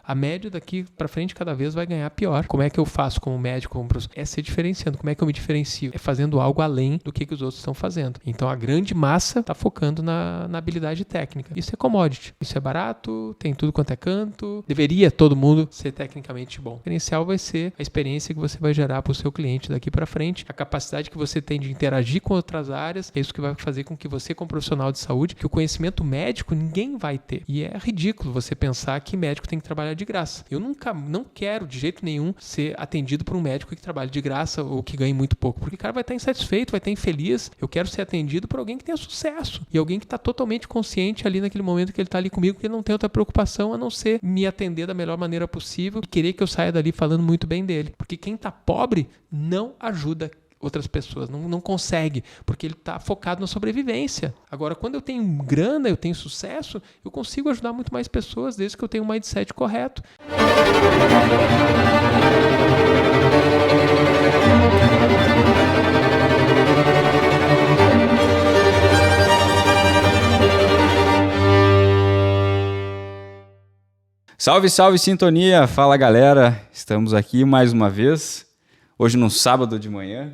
a média daqui para frente cada vez vai ganhar pior. Como é que eu faço como médico, como professor? É se diferenciando. Como é que eu me diferencio? É fazendo algo além do que os outros estão fazendo. Então a grande massa está focando na habilidade técnica. Isso é commodity. Isso é barato, tem tudo quanto é canto. Deveria todo mundo ser tecnicamente bom. O diferencial vai ser a experiência que você vai gerar para o seu cliente daqui para frente, a capacidade que você tem de interagir com outras áreas. É isso que vai fazer com que você, como profissional de saúde, que o conhecimento médico ninguém vai ter. E é ridículo você pensar que médico tem que trabalhar de graça. Eu não quero de jeito nenhum ser atendido por um médico que trabalha de graça ou que ganhe muito pouco, porque o cara vai estar insatisfeito, vai estar infeliz. Eu quero ser atendido por alguém que tenha sucesso e alguém que está totalmente consciente ali naquele momento que ele está ali comigo, que ele não tem outra preocupação a não ser me atender da melhor maneira possível e querer que eu saia dali falando muito bem dele. Porque quem está pobre não ajuda outras pessoas, não consegue, porque ele está focado na sobrevivência. Agora, quando eu tenho grana, eu tenho sucesso, eu consigo ajudar muito mais pessoas, desde que eu tenha um mindset correto. Salve, salve, sintonia! Fala, galera! Estamos aqui mais uma vez, hoje num sábado de manhã,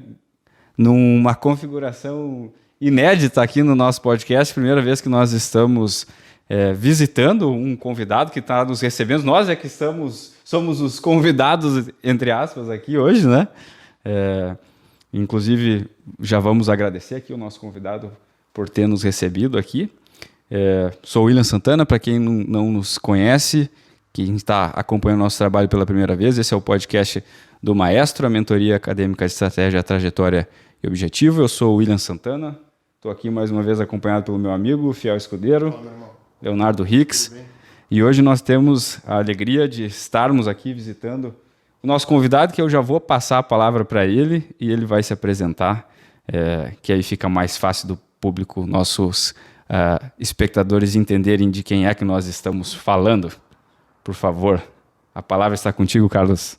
numa configuração inédita aqui no nosso podcast. Primeira vez que nós estamos visitando um convidado que está nos recebendo. Nós é que somos os convidados, entre aspas, aqui hoje, né? Inclusive, já vamos agradecer aqui o nosso convidado por ter nos recebido aqui. Sou o William Santana, para quem não nos conhece, quem está acompanhando o nosso trabalho pela primeira vez. Esse é o podcast do Maestro, a mentoria acadêmica de estratégia, trajetória e objetivo. Eu sou o William Santana, estou aqui mais uma vez acompanhado pelo meu amigo, fiel escudeiro, Fala, meu irmão. Leonardo Hicks. E hoje nós temos a alegria de estarmos aqui visitando o nosso convidado, que eu já vou passar a palavra para ele e ele vai se apresentar, que aí fica mais fácil do público, nossos espectadores, entenderem de quem é que nós estamos falando. Por favor, a palavra está contigo, Carlos.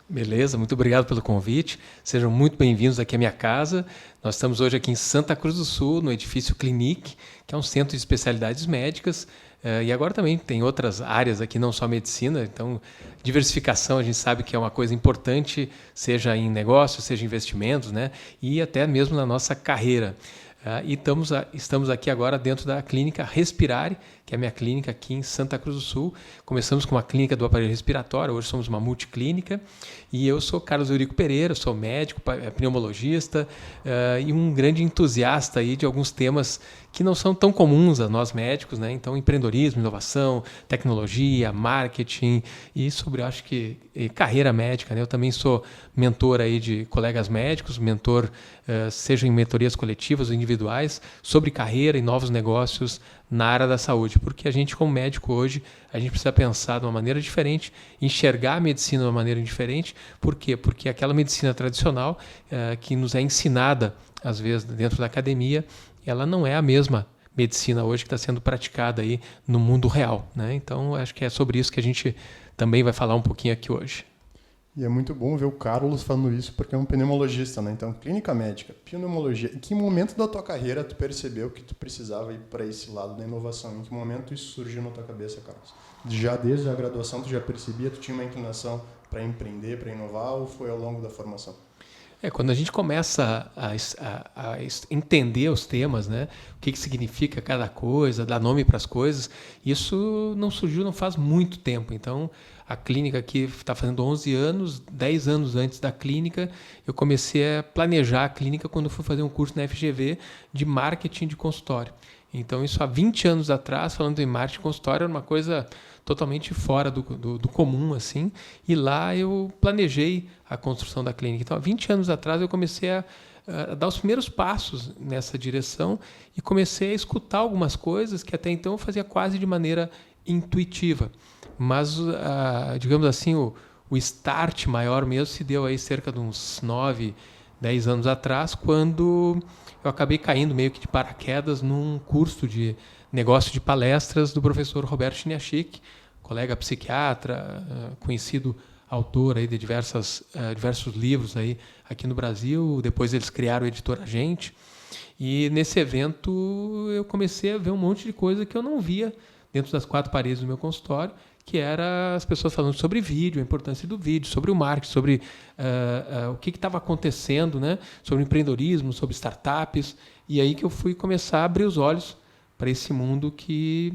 Beleza, muito obrigado pelo convite. Sejam muito bem-vindos aqui à minha casa. Nós estamos hoje aqui em Santa Cruz do Sul, no edifício Clinique, que é um centro de especialidades médicas. E agora também tem outras áreas aqui, não só medicina. Então, diversificação a gente sabe que é uma coisa importante, seja em negócios, seja em investimentos, né? E até mesmo na nossa carreira. E estamos aqui agora dentro da clínica Respirare, que é a minha clínica aqui em Santa Cruz do Sul. Começamos com uma clínica do aparelho respiratório, hoje somos uma multiclínica. E eu sou Carlos Eurico Pereira, sou médico, pneumologista e um grande entusiasta aí de alguns temas que não são tão comuns a nós médicos, né? Então, empreendedorismo, inovação, tecnologia, marketing e sobre, acho que, carreira médica, né? Eu também sou mentor aí de colegas médicos, mentor, seja em mentorias coletivas ou individuais, sobre carreira e novos negócios na área da saúde, porque a gente, como médico hoje, a gente precisa pensar de uma maneira diferente, enxergar a medicina de uma maneira diferente. Por quê? Porque aquela medicina tradicional que nos é ensinada, às vezes, dentro da academia, ela não é a mesma medicina hoje que está sendo praticada aí no mundo real, né? Então, acho que é sobre isso que a gente também vai falar um pouquinho aqui hoje. E é muito bom ver o Carlos falando isso, porque é um pneumologista, né? Então, clínica médica, pneumologia. Em que momento da tua carreira tu percebeu que tu precisava ir para esse lado da inovação? Em que momento isso surgiu na tua cabeça, Carlos? Já desde a graduação tu já percebia, tu tinha uma inclinação para empreender, para inovar, ou foi ao longo da formação? Quando a gente começa a entender os temas, né, o que significa cada coisa, dar nome para as coisas, isso não surgiu, não faz muito tempo. Então, a clínica aqui está fazendo 11 anos, 10 anos antes da clínica, eu comecei a planejar a clínica quando eu fui fazer um curso na FGV de marketing de consultório. Então, isso há 20 anos atrás, falando em marketing de consultório, era uma coisa totalmente fora do comum, assim, e lá eu planejei a construção da clínica. Então, há 20 anos atrás, eu comecei a dar os primeiros passos nessa direção e comecei a escutar algumas coisas que até então eu fazia quase de maneira intuitiva. Mas, digamos assim, o start maior mesmo se deu aí cerca de uns 9, 10 anos atrás, quando eu acabei caindo meio que de paraquedas num curso de negócio de palestras do professor Roberto Chiniachik, colega psiquiatra, conhecido autor aí de diversos livros aí aqui no Brasil. Depois eles criaram a editora Gente. E nesse evento eu comecei a ver um monte de coisa que eu não via dentro das 4 paredes do meu consultório, que era as pessoas falando sobre vídeo, a importância do vídeo, sobre o marketing, sobre o que estava acontecendo, né? Sobre empreendedorismo, sobre startups. E aí que eu fui começar a abrir os olhos para esse mundo que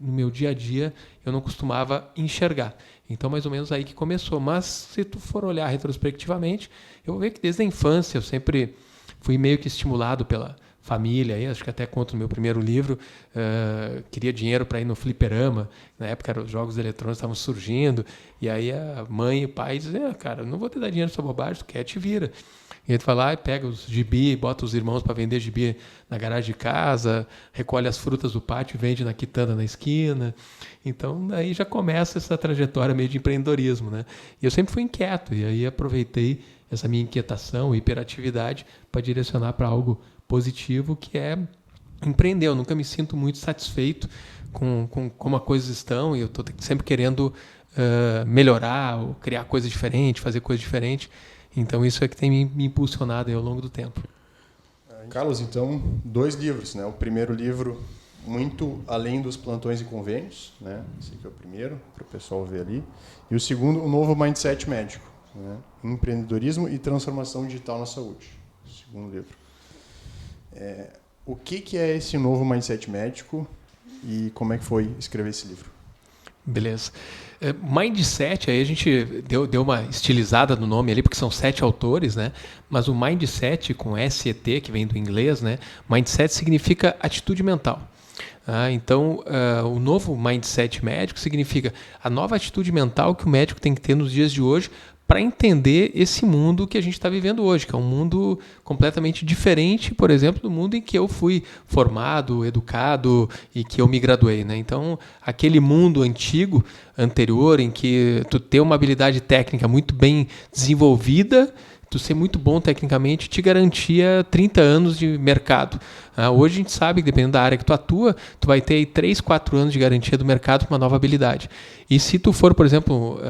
no meu dia a dia eu não costumava enxergar. Então, mais ou menos aí que começou. Mas, se tu for olhar retrospectivamente, eu vou ver que desde a infância eu sempre fui meio que estimulado pela família, aí, acho que até conto no meu primeiro livro, queria dinheiro para ir no fliperama. Na época, os jogos eletrônicos estavam surgindo, e aí a mãe e o pai diziam, cara, não vou te dar dinheiro nessa bobagem, tu quer, te vira. E aí tu vai lá e pega os gibi, bota os irmãos para vender gibi na garagem de casa, recolhe as frutas do pátio e vende na quitanda na esquina. Então, aí já começa essa trajetória meio de empreendedorismo, né? E eu sempre fui inquieto, e aí aproveitei essa minha inquietação e hiperatividade para direcionar para algo positivo, que é empreender. Eu nunca me sinto muito satisfeito com como as coisas estão, e eu estou sempre querendo melhorar, ou criar coisa diferente, fazer coisa diferente. Então, isso é que tem me impulsionado aí ao longo do tempo. Carlos, então, 2 livros, né? O primeiro livro, Muito Além dos Plantões e Convênios, né? Esse aqui é o primeiro, para o pessoal ver ali. E o segundo, O Novo Mindset Médico, né? Empreendedorismo e Transformação Digital na Saúde. O segundo livro. O que é esse novo Mindset Médico e como é que foi escrever esse livro? Beleza. Mindset, aí a gente deu uma estilizada no nome ali, porque são 7 autores, né? Mas o Mindset, com SET, que vem do inglês, né? Mindset significa atitude mental. Então, o novo Mindset médico significa a nova atitude mental que o médico tem que ter nos dias de hoje para entender esse mundo que a gente está vivendo hoje, que é um mundo completamente diferente, por exemplo, do mundo em que eu fui formado, educado e que eu me graduei, né? Então, aquele mundo antigo, anterior, em que tu ter uma habilidade técnica muito bem desenvolvida, tu ser muito bom tecnicamente, te garantia 30 anos de mercado. Hoje a gente sabe que, dependendo da área que tu atua, tu vai ter aí 3, 4 anos de garantia do mercado para uma nova habilidade. E se tu for, por exemplo,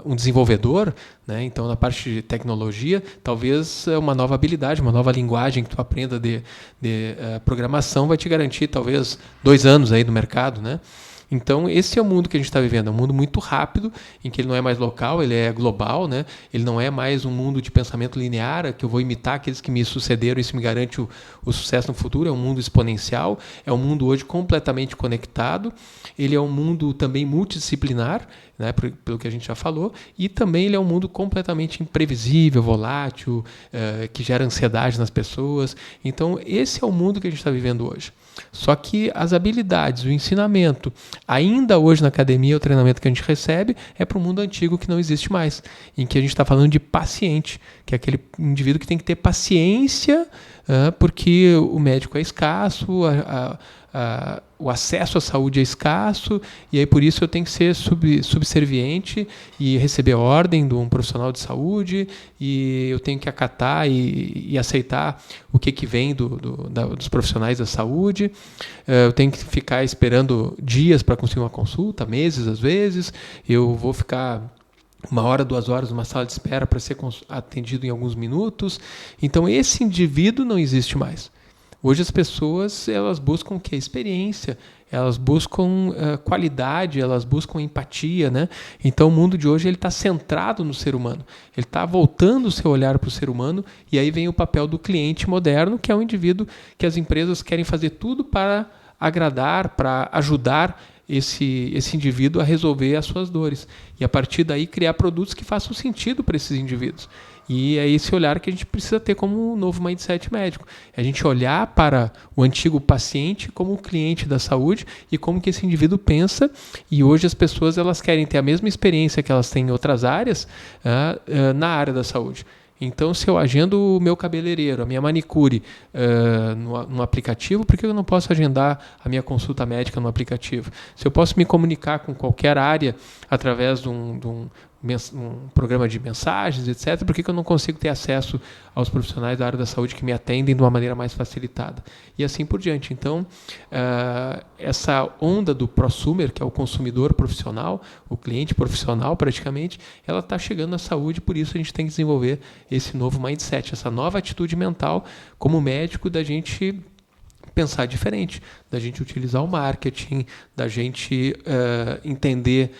um desenvolvedor, né, então na parte de tecnologia, talvez uma nova habilidade, uma nova linguagem que tu aprenda de programação vai te garantir talvez 2 anos aí no mercado, né? Então, esse é o mundo que a gente está vivendo. É um mundo muito rápido, em que ele não é mais local, ele é global, né? Ele não é mais um mundo de pensamento linear, que eu vou imitar aqueles que me sucederam e isso me garante o sucesso no futuro. É um mundo exponencial, é um mundo hoje completamente conectado. Ele é um mundo também multidisciplinar, né, pelo que a gente já falou, e também ele é um mundo completamente imprevisível, volátil, que gera ansiedade nas pessoas. Então, esse é o mundo que a gente está vivendo hoje. Só que as habilidades, o ensinamento, ainda hoje na academia, o treinamento que a gente recebe é para o mundo antigo que não existe mais, em que a gente está falando de paciente, que é aquele indivíduo que tem que ter paciência, porque o médico é escasso, o acesso à saúde é escasso, e aí por isso eu tenho que ser subserviente e receber ordem de um profissional de saúde, e eu tenho que acatar e aceitar o que vem dos profissionais da saúde. Eu tenho que ficar esperando dias para conseguir uma consulta, meses às vezes. Eu vou ficar 1 hora, 2 horas numa sala de espera para ser atendido em alguns minutos. Então esse indivíduo não existe mais. Hoje as pessoas, elas buscam o quê? Experiência, elas buscam qualidade, elas buscam empatia, né? Então o mundo de hoje está centrado no ser humano, ele está voltando o seu olhar para o ser humano, e aí vem o papel do cliente moderno, que é um indivíduo que as empresas querem fazer tudo para agradar, para ajudar esse indivíduo a resolver as suas dores. E a partir daí criar produtos que façam sentido para esses indivíduos. E é esse olhar que a gente precisa ter como um novo mindset médico. É a gente olhar para o antigo paciente como o cliente da saúde e como que esse indivíduo pensa. E hoje as pessoas elas querem ter a mesma experiência que elas têm em outras áreas na área da saúde. Então, se eu agendo o meu cabeleireiro, a minha manicure no aplicativo, por que eu não posso agendar a minha consulta médica no aplicativo? Se eu posso me comunicar com qualquer área através de um programa de mensagens, etc., por que eu não consigo ter acesso aos profissionais da área da saúde que me atendem de uma maneira mais facilitada? E assim por diante. Então, essa onda do prosumer, que é o consumidor profissional, o cliente profissional praticamente, ela está chegando na saúde, por isso a gente tem que desenvolver esse novo mindset, essa nova atitude mental como médico da gente pensar diferente, da gente utilizar o marketing, da gente entender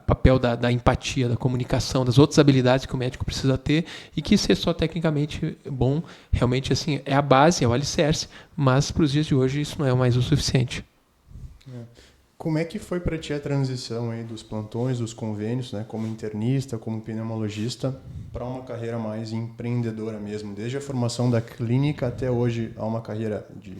papel da empatia, da comunicação, das outras habilidades que o médico precisa ter, e que ser só tecnicamente bom, realmente assim, é a base, é o alicerce, mas para os dias de hoje isso não é mais o suficiente. Como é que foi para ti a transição aí dos plantões, dos convênios, né, como internista, como pneumologista, para uma carreira mais empreendedora mesmo, desde a formação da clínica até hoje a uma carreira de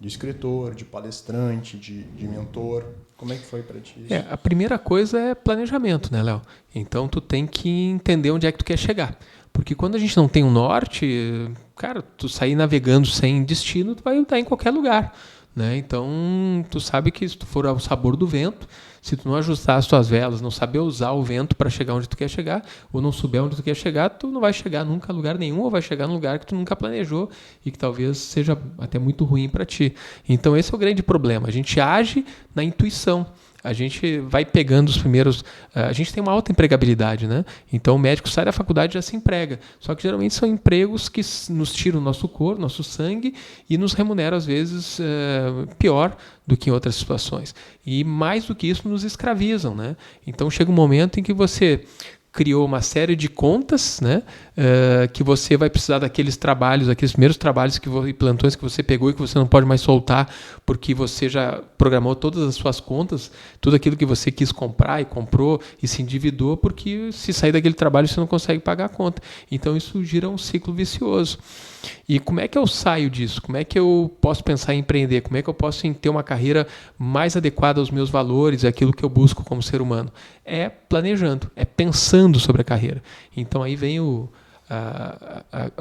escritor, de palestrante, de mentor? Como é que foi para ti isso? A primeira coisa é planejamento, né, Léo? Então tu tem que entender onde é que tu quer chegar. Porque quando a gente não tem um norte, cara, tu sair navegando sem destino, tu vai estar em qualquer lugar, né? Então, tu sabe que se tu for ao sabor do vento, se tu não ajustar as tuas velas, não saber usar o vento para chegar onde tu quer chegar, ou não souber onde tu quer chegar, tu não vai chegar nunca a lugar nenhum, ou vai chegar num lugar que tu nunca planejou e que talvez seja até muito ruim para ti. Então, esse é o grande problema. A gente age na intuição. A gente vai pegando os primeiros... A gente tem uma alta empregabilidade, né? Então, o médico sai da faculdade e já se emprega. Só que, geralmente, são empregos que nos tiram o nosso corpo, nosso sangue, e nos remuneram, às vezes, pior do que em outras situações. E, mais do que isso, nos escravizam, né? Então, chega um momento em que você criou uma série de contas, né, que você vai precisar daqueles trabalhos, aqueles primeiros trabalhos e plantões que você pegou e que você não pode mais soltar porque você já programou todas as suas contas, tudo aquilo que você quis comprar e comprou e se endividou, porque se sair daquele trabalho você não consegue pagar a conta. Então isso gira um ciclo vicioso. E como é que eu saio disso? Como é que eu posso pensar em empreender? Como é que eu posso ter uma carreira mais adequada aos meus valores, aquilo que eu busco como ser humano? É planejando, é pensando sobre a carreira. Então aí vem o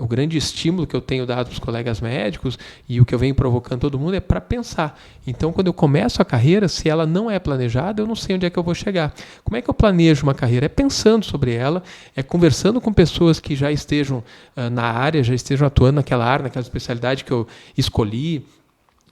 grande estímulo que eu tenho dado para os colegas médicos e o que eu venho provocando todo mundo é para pensar. Então, quando eu começo a carreira, se ela não é planejada, eu não sei onde é que eu vou chegar. Como é que eu planejo uma carreira? É pensando sobre ela, é conversando com pessoas que já estejam na área, já estejam atuando naquela área, naquela especialidade que eu escolhi,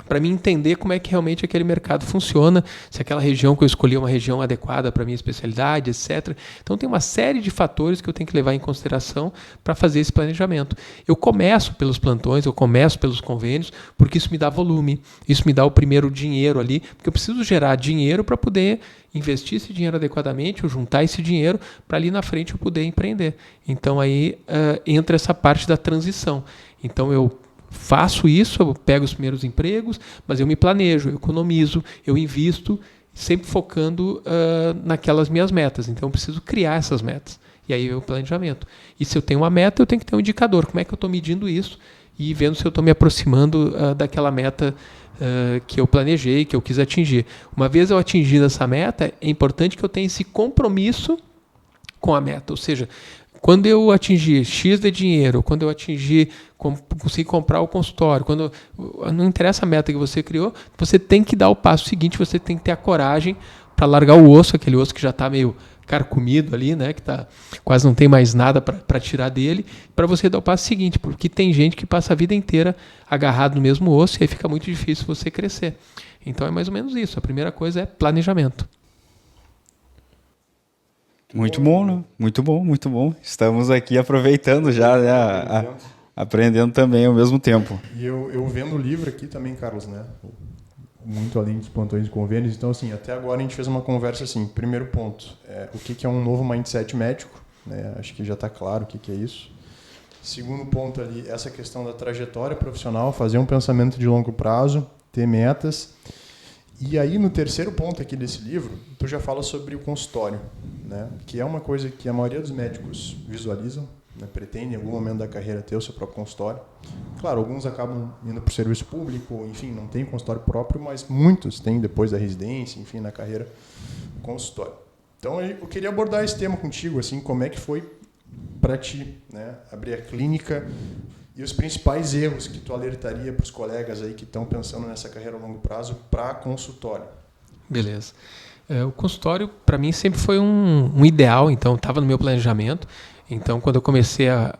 para mim entender como é que realmente aquele mercado funciona, se aquela região que eu escolhi é uma região adequada para a minha especialidade, etc. Então tem uma série de fatores que eu tenho que levar em consideração para fazer esse planejamento. Eu começo pelos plantões, eu começo pelos convênios, porque isso me dá volume, isso me dá o primeiro dinheiro ali, porque eu preciso gerar dinheiro para poder investir esse dinheiro adequadamente, ou juntar esse dinheiro para ali na frente eu poder empreender. Então aí entra essa parte da transição. Então eu faço isso, eu pego os primeiros empregos, mas eu me planejo, eu economizo, eu invisto, sempre focando naquelas minhas metas. Então eu preciso criar essas metas. E aí o planejamento. E se eu tenho uma meta, eu tenho que ter um indicador. Como é que eu estou medindo isso? E vendo se eu estou me aproximando daquela meta que eu planejei, que eu quis atingir. Uma vez eu atingindo essa meta, é importante que eu tenha esse compromisso com a meta. Ou seja, quando eu atingir X de dinheiro, quando eu atingir, conseguir comprar o consultório, não interessa a meta que você criou, você tem que dar o passo seguinte, você tem que ter a coragem para largar o osso, aquele osso que já está meio carcomido ali, né, que quase não tem mais nada para tirar dele, para você dar o passo seguinte, porque tem gente que passa a vida inteira agarrado no mesmo osso e aí fica muito difícil você crescer. Então é mais ou menos isso. A primeira coisa é planejamento. Muito bom, né? Muito bom, muito bom. Estamos aqui aproveitando já, né? Aprendendo também ao mesmo tempo. E eu vendo o livro aqui também, Carlos, né? Muito além dos plantões e convênios. Então, assim, até agora a gente fez uma conversa assim. Primeiro ponto, o que é um novo mindset médico? Né? Acho que já está claro o que é isso. Segundo ponto ali, essa questão da trajetória profissional, fazer um pensamento de longo prazo, ter metas. E aí, no terceiro ponto aqui desse livro, tu já fala sobre o consultório, né? Que é uma coisa que a maioria dos médicos visualizam, né? Pretende em algum momento da carreira ter o seu próprio consultório. Claro, alguns acabam indo para o serviço público, enfim, não tem consultório próprio, mas muitos têm depois da residência, enfim, na carreira, consultório. Então, eu queria abordar esse tema contigo, assim, como é que foi para ti, né? Abrir a clínica. E os principais erros que tu alertaria para os colegas aí que estão pensando nessa carreira a longo prazo para consultório? Beleza. O consultório, para mim, sempre foi um ideal, então estava no meu planejamento. Então, quando eu comecei a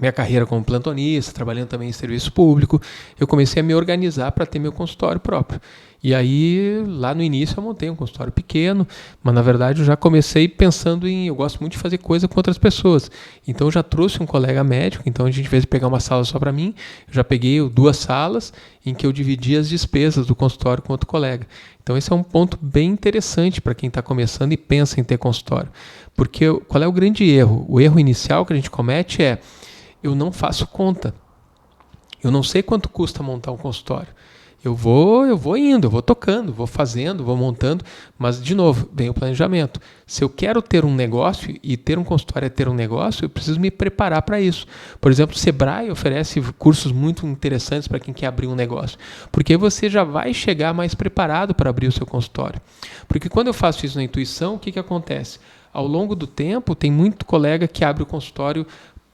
minha carreira como plantonista, trabalhando também em serviço público, eu comecei a me organizar para ter meu consultório próprio. E aí, lá no início, eu montei um consultório pequeno, mas na verdade eu já comecei pensando eu gosto muito de fazer coisa com outras pessoas. Então eu já trouxe um colega médico, então a gente fez pegar uma sala só para mim, eu já peguei 2 salas em que eu dividi as despesas do consultório com outro colega. Então esse é um ponto bem interessante para quem está começando e pensa em ter consultório. Porque qual é o grande erro? O erro inicial que a gente comete é: eu não faço conta. Eu não sei quanto custa montar um consultório. Eu vou indo, eu vou tocando, vou fazendo, vou montando, mas, de novo, vem o planejamento. Se eu quero ter um negócio, e ter um consultório é ter um negócio, eu preciso me preparar para isso. Por exemplo, o Sebrae oferece cursos muito interessantes para quem quer abrir um negócio, porque você já vai chegar mais preparado para abrir o seu consultório. Porque quando eu faço isso na intuição, o que acontece? Ao longo do tempo, tem muito colega que abre o consultório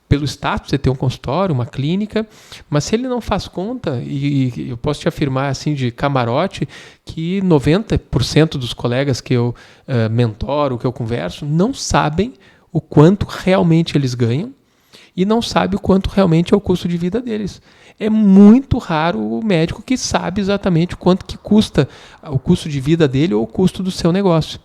pelo status de ter um consultório, uma clínica, mas se ele não faz conta, e eu posso te afirmar assim de camarote, que 90% dos colegas que eu mentoro, que eu converso, não sabem o quanto realmente eles ganham e não sabem o quanto realmente é o custo de vida deles. É muito raro o médico que sabe exatamente quanto que custa o custo de vida dele ou o custo do seu negócio.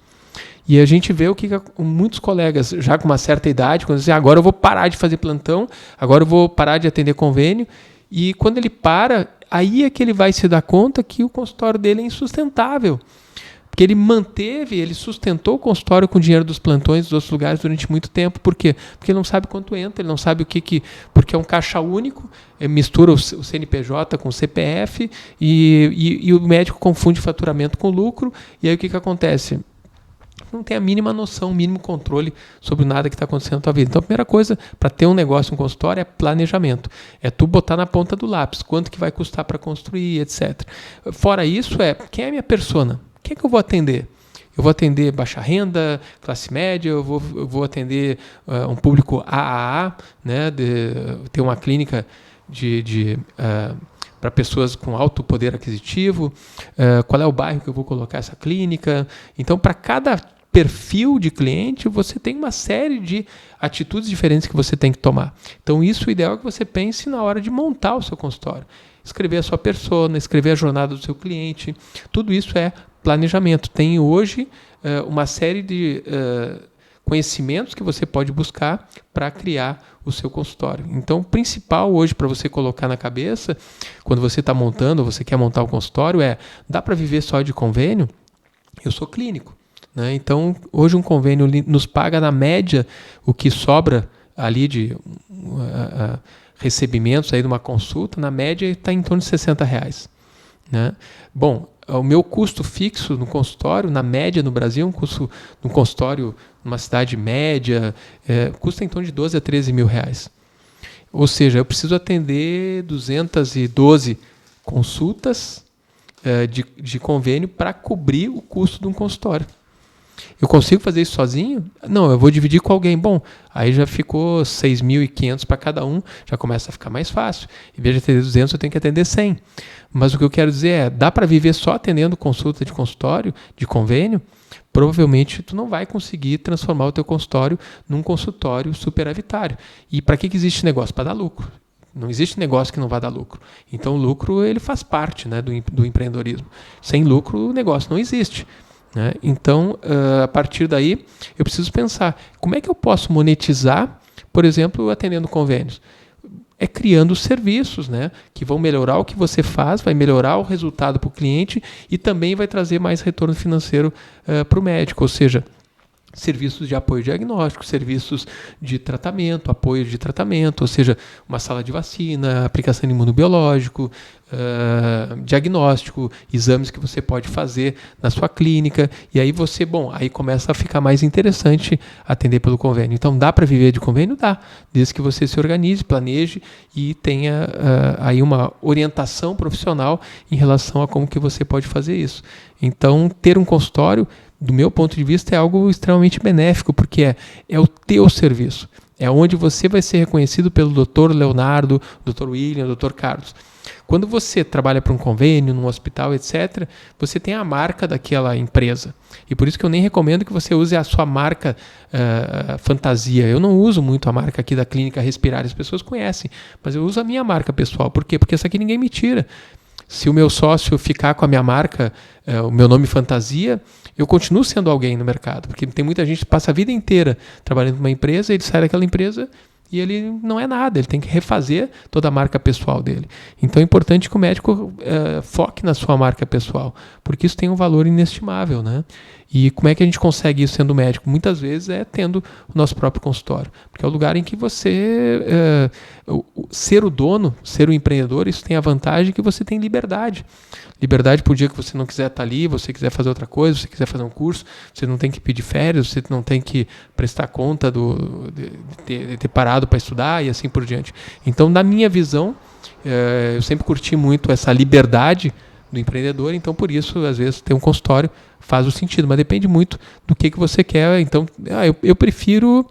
E a gente vê o que muitos colegas, já com uma certa idade, quando dizem, agora eu vou parar de fazer plantão, agora eu vou parar de atender convênio, e quando ele para, aí é que ele vai se dar conta que o consultório dele é insustentável. Porque ele sustentou o consultório com o dinheiro dos plantões dos outros lugares durante muito tempo. Por quê? Porque ele não sabe quanto entra, ele não sabe porque é um caixa único, mistura o CNPJ com o CPF, e o médico confunde faturamento com lucro, e aí o que acontece? Não tem a mínima noção, o mínimo controle sobre nada que está acontecendo na tua vida. Então, a primeira coisa para ter um negócio, um consultório, é planejamento. É tu botar na ponta do lápis quanto que vai custar para construir, etc. Fora isso, quem é a minha persona? Quem é que eu vou atender? Eu vou atender baixa renda, classe média, eu vou atender um público AAA, né, ter uma clínica para pessoas com alto poder aquisitivo, qual é o bairro que eu vou colocar essa clínica. Então, para cada perfil de cliente, você tem uma série de atitudes diferentes que você tem que tomar. Então, o ideal é que você pense na hora de montar o seu consultório. Escrever a sua persona, escrever a jornada do seu cliente, tudo isso é planejamento. Tem hoje uma série de conhecimentos que você pode buscar para criar o seu consultório. Então, o principal hoje para você colocar na cabeça, quando você está montando, ou você quer montar um consultório, dá para viver só de convênio? Eu sou clínico, né? Então, hoje um convênio nos paga, na média, o que sobra ali de recebimentos aí de uma consulta, na média está em torno de R$60. Né? Bom, o meu custo fixo no consultório, na média no Brasil, um custo no consultório numa cidade média, custa em torno de 12 a 13 mil reais. Ou seja, eu preciso atender 212 consultas de convênio para cobrir o custo de um consultório. Eu consigo fazer isso sozinho? Não, eu vou dividir com alguém. Bom, aí já ficou 6.500 para cada um, já começa a ficar mais fácil. Em vez de atender 200, eu tenho que atender 100. Mas o que eu quero dizer dá para viver só atendendo consulta de consultório, de convênio? Provavelmente tu não vai conseguir transformar o teu consultório num consultório superavitário. E para que existe negócio? Para dar lucro. Não existe negócio que não vai dar lucro. Então o lucro ele faz parte, né, do empreendedorismo. Sem lucro o negócio não existe. Né? Então, a partir daí, eu preciso pensar, como é que eu posso monetizar, por exemplo, atendendo convênios? É criando serviços, né, que vão melhorar o que você faz, vai melhorar o resultado para o cliente e também vai trazer mais retorno financeiro para o médico, ou seja, serviços de apoio diagnóstico, serviços de tratamento, apoio de tratamento, ou seja, uma sala de vacina, aplicação de imunobiológico, diagnóstico, exames que você pode fazer na sua clínica, e aí aí começa a ficar mais interessante atender pelo convênio. Então, dá para viver de convênio? Dá, desde que você se organize, planeje e tenha aí uma orientação profissional em relação a como que você pode fazer isso. Então, ter um consultório, do meu ponto de vista, é algo extremamente benéfico, porque é o teu serviço. É onde você vai ser reconhecido pelo Dr. Leonardo, Dr. William, Dr. Carlos. Quando você trabalha para um convênio, num hospital, etc., você tem a marca daquela empresa. E por isso que eu nem recomendo que você use a sua marca fantasia. Eu não uso muito a marca aqui da Clínica Respirar, as pessoas conhecem, mas eu uso a minha marca pessoal. Por quê? Porque essa aqui ninguém me tira. Se o meu sócio ficar com a minha marca, o meu nome fantasia, eu continuo sendo alguém no mercado. Porque tem muita gente que passa a vida inteira trabalhando numa empresa, ele sai daquela empresa e ele não é nada, ele tem que refazer toda a marca pessoal dele. Então é importante que o médico foque na sua marca pessoal, porque isso tem um valor inestimável, né? E como é que a gente consegue isso sendo médico? Muitas vezes é tendo o nosso próprio consultório, porque é o lugar em que você, ser o dono, ser o empreendedor, isso tem a vantagem que você tem liberdade. Liberdade para o dia que você não quiser estar ali, você quiser fazer outra coisa, você quiser fazer um curso, você não tem que pedir férias, você não tem que prestar conta de ter parado para estudar e assim por diante. Então, na minha visão, eu sempre curti muito essa liberdade do empreendedor, então por isso, às vezes, ter um consultório faz o sentido, mas depende muito do que você quer. Então, eu prefiro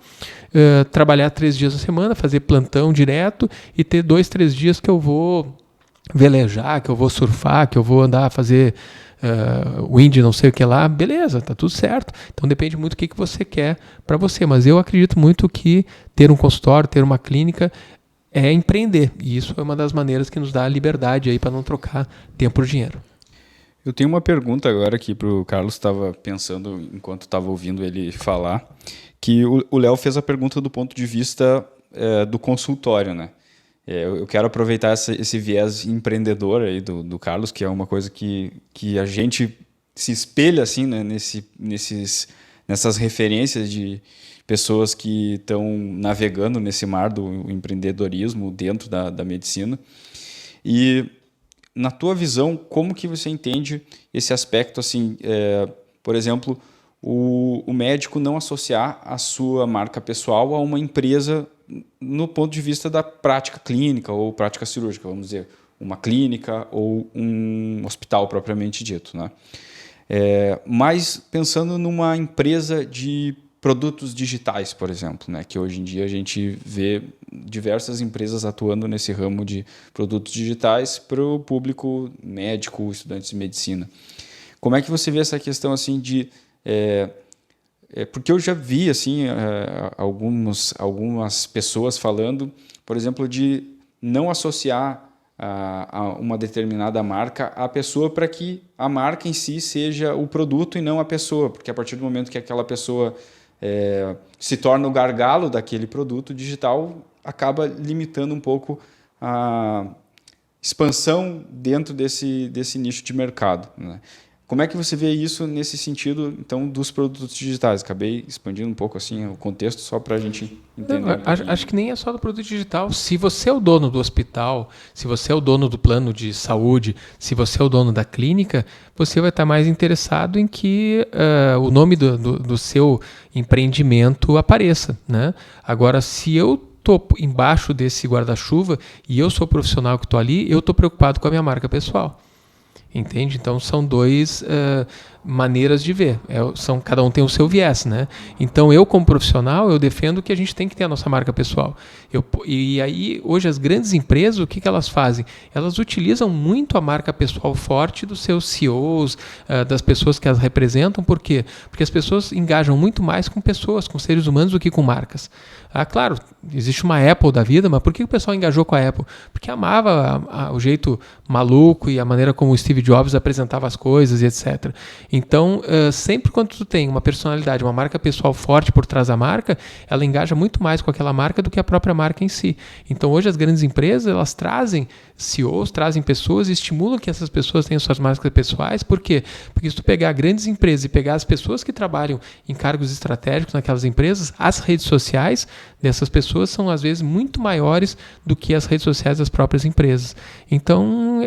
trabalhar 3 dias na semana, fazer plantão direto e ter 2, 3 dias que eu vou velejar, que eu vou surfar, que eu vou andar a fazer wind, não sei o que lá, beleza, tá tudo certo. Então depende muito do que você quer para você, mas eu acredito muito que ter um consultório, ter uma clínica é empreender, e isso é uma das maneiras que nos dá a liberdade aí para não trocar tempo por dinheiro. Eu tenho uma pergunta agora aqui para o Carlos, estava pensando enquanto estava ouvindo ele falar, que o Léo fez a pergunta do ponto de vista do consultório, né? Eu quero aproveitar esse viés empreendedor aí do Carlos, que é uma coisa que a gente se espelha assim, né, nessas referências de pessoas que estão navegando nesse mar do empreendedorismo dentro da medicina. E, na tua visão, como que você entende esse aspecto, assim, por exemplo, o médico não associar a sua marca pessoal a uma empresa no ponto de vista da prática clínica ou prática cirúrgica, vamos dizer, uma clínica ou um hospital propriamente dito, né? Mas pensando numa empresa de produtos digitais, por exemplo, né? Que hoje em dia a gente vê diversas empresas atuando nesse ramo de produtos digitais para o público médico, estudantes de medicina. Como é que você vê essa questão assim de... porque eu já vi assim, algumas pessoas falando, por exemplo, de não associar a uma determinada marca à pessoa para que a marca em si seja o produto e não a pessoa, porque a partir do momento que aquela pessoa se torna o gargalo daquele produto digital, acaba limitando um pouco a expansão dentro desse nicho de mercado, né? Como é que você vê isso nesse sentido, então, dos produtos digitais? Acabei expandindo um pouco assim o contexto só para a gente entender. Não, acho que nem é só do produto digital. Se você é o dono do hospital, se você é o dono do plano de saúde, se você é o dono da clínica, você vai estar mais interessado em que o nome do seu empreendimento apareça, né? Agora, se eu estou embaixo desse guarda-chuva e eu sou o profissional que estou ali, eu estou preocupado com a minha marca pessoal. Entende? Então são 2 maneiras de ver. Cada um tem o seu viés, né? Então eu, como profissional, eu defendo que a gente tem que ter a nossa marca pessoal. E aí, hoje, as grandes empresas, o que elas fazem? Elas utilizam muito a marca pessoal forte dos seus CEOs, das pessoas que as representam. Por quê? Porque as pessoas engajam muito mais com pessoas, com seres humanos, do que com marcas. Claro, existe uma Apple da vida, mas por que o pessoal engajou com a Apple? Porque amava o jeito maluco e a maneira como o Steve Jobs apresentava as coisas e etc. Então, sempre quando tu tem uma personalidade, uma marca pessoal forte por trás da marca, ela engaja muito mais com aquela marca do que a própria marca em si. Então, hoje as grandes empresas, elas trazem CEOs, trazem pessoas e estimulam que essas pessoas tenham suas marcas pessoais. Por quê? Porque se tu pegar grandes empresas e pegar as pessoas que trabalham em cargos estratégicos naquelas empresas, as redes sociais dessas pessoas são, às vezes, muito maiores do que as redes sociais das próprias empresas. Então,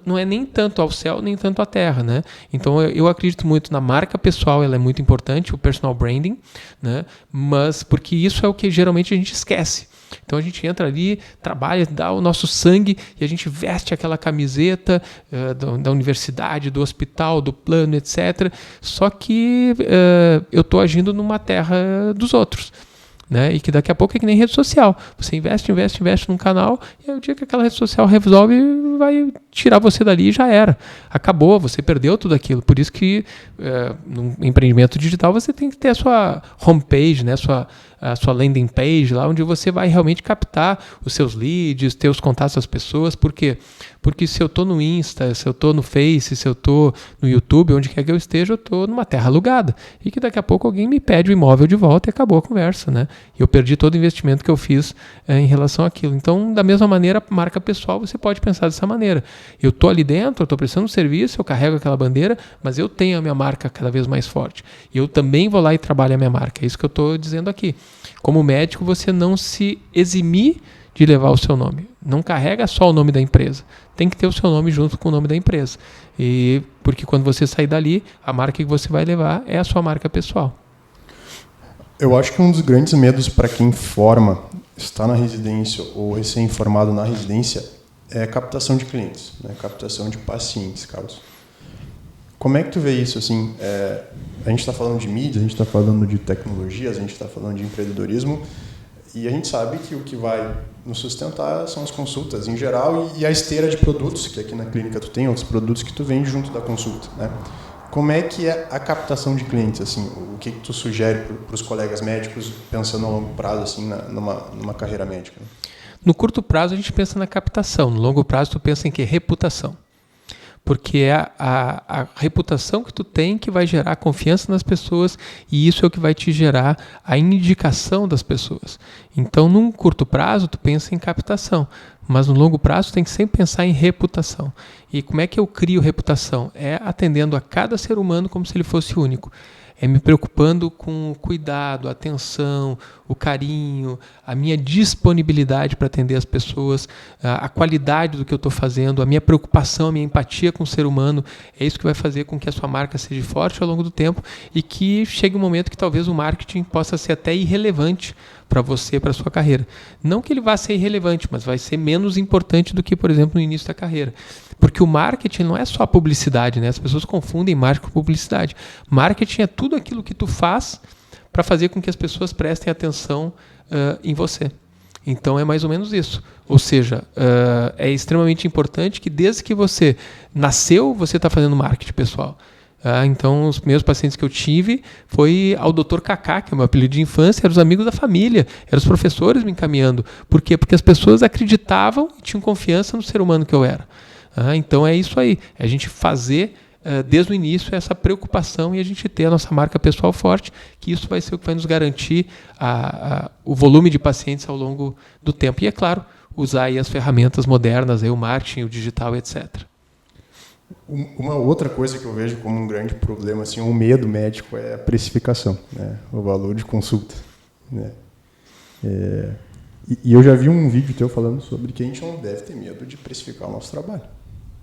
não é nem tanto ao céu, nem tanto à terra, né? Então, eu acredito muito na marca pessoal, ela é muito importante, o personal branding, né? Mas porque isso é o que geralmente a gente esquece. Então a gente entra ali, trabalha, dá o nosso sangue e a gente veste aquela camiseta da universidade, do hospital, do plano, etc. Só que eu estou agindo numa terra dos outros. né? E que daqui a pouco é que nem rede social. Você investe num canal e aí o dia que aquela rede social resolve, vai tirar você dali e já era. Acabou, você perdeu tudo aquilo. Por isso que no empreendimento digital você tem que ter a sua homepage, né? A sua landing page, lá onde você vai realmente captar os seus leads, ter os contatos das pessoas. Por quê? Porque se eu estou no Insta, se eu estou no Face, se eu estou no YouTube, onde quer que eu esteja, eu estou numa terra alugada. E que daqui a pouco alguém me pede o imóvel de volta e acabou a conversa, né? E eu perdi todo o investimento que eu fiz em relação àquilo. Então, da mesma maneira, marca pessoal, você pode pensar dessa maneira. Eu estou ali dentro, eu estou prestando um serviço, eu carrego aquela bandeira, mas eu tenho a minha marca cada vez mais forte. E eu também vou lá e trabalho a minha marca. É isso que eu estou dizendo aqui. Como médico, você não se eximir de levar o seu nome. Não carrega só o nome da empresa. Tem que ter o seu nome junto com o nome da empresa. E porque quando você sair dali, a marca que você vai levar é a sua marca pessoal. Eu acho que um dos grandes medos para quem forma, está na residência ou recém-formado na residência, é a captação de clientes, né? Captação de pacientes, Carlos. Como é que tu vê isso? Assim, a gente está falando de mídia, a gente está falando de tecnologias, a gente está falando de empreendedorismo, e a gente sabe que o que vai nos sustentar são as consultas em geral e a esteira de produtos, que aqui na clínica tu tem, outros produtos que tu vende junto da consulta, né? Como é que é a captação de clientes? Assim, o que tu sugere para os colegas médicos pensando a longo prazo, assim, numa carreira médica? No curto prazo a gente pensa na captação, no longo prazo tu pensa em que? Reputação. Porque é a reputação que tu tem que vai gerar confiança nas pessoas e isso é o que vai te gerar a indicação das pessoas. Então, num curto prazo, tu pensa em captação, mas no longo prazo tu tem que sempre pensar em reputação. E como é que eu crio reputação? É atendendo a cada ser humano como se ele fosse único. É me preocupando com o cuidado, a atenção, o carinho, a minha disponibilidade para atender as pessoas, a qualidade do que eu estou fazendo, a minha preocupação, a minha empatia com o ser humano. É isso que vai fazer com que a sua marca seja forte ao longo do tempo e que chegue um momento que talvez o marketing possa ser até irrelevante para você, para a sua carreira. Não que ele vá ser irrelevante, mas vai ser menos importante do que, por exemplo, no início da carreira. Porque o marketing não é só publicidade, né? As pessoas confundem marketing com publicidade. Marketing é tudo aquilo que tu faz para fazer com que as pessoas prestem atenção em você. Então é mais ou menos isso. Ou seja, é extremamente importante que desde que você nasceu, você está fazendo marketing pessoal. Então, os meus pacientes que eu tive foi ao Dr. Kaká, que é o meu apelido de infância, eram os amigos da família, eram os professores me encaminhando. Por quê? Porque as pessoas acreditavam e tinham confiança no ser humano que eu era. Então, é isso aí. É a gente fazer, desde o início, essa preocupação e a gente ter a nossa marca pessoal forte, que isso vai ser o que vai nos garantir o volume de pacientes ao longo do tempo. E, é claro, usar aí as ferramentas modernas, aí, o marketing, o digital, etc. Uma outra coisa que eu vejo como um grande problema, assim, um medo médico é a precificação, né? O valor de consulta, né? E eu já vi um vídeo teu falando sobre que a gente não deve ter medo de precificar o nosso trabalho,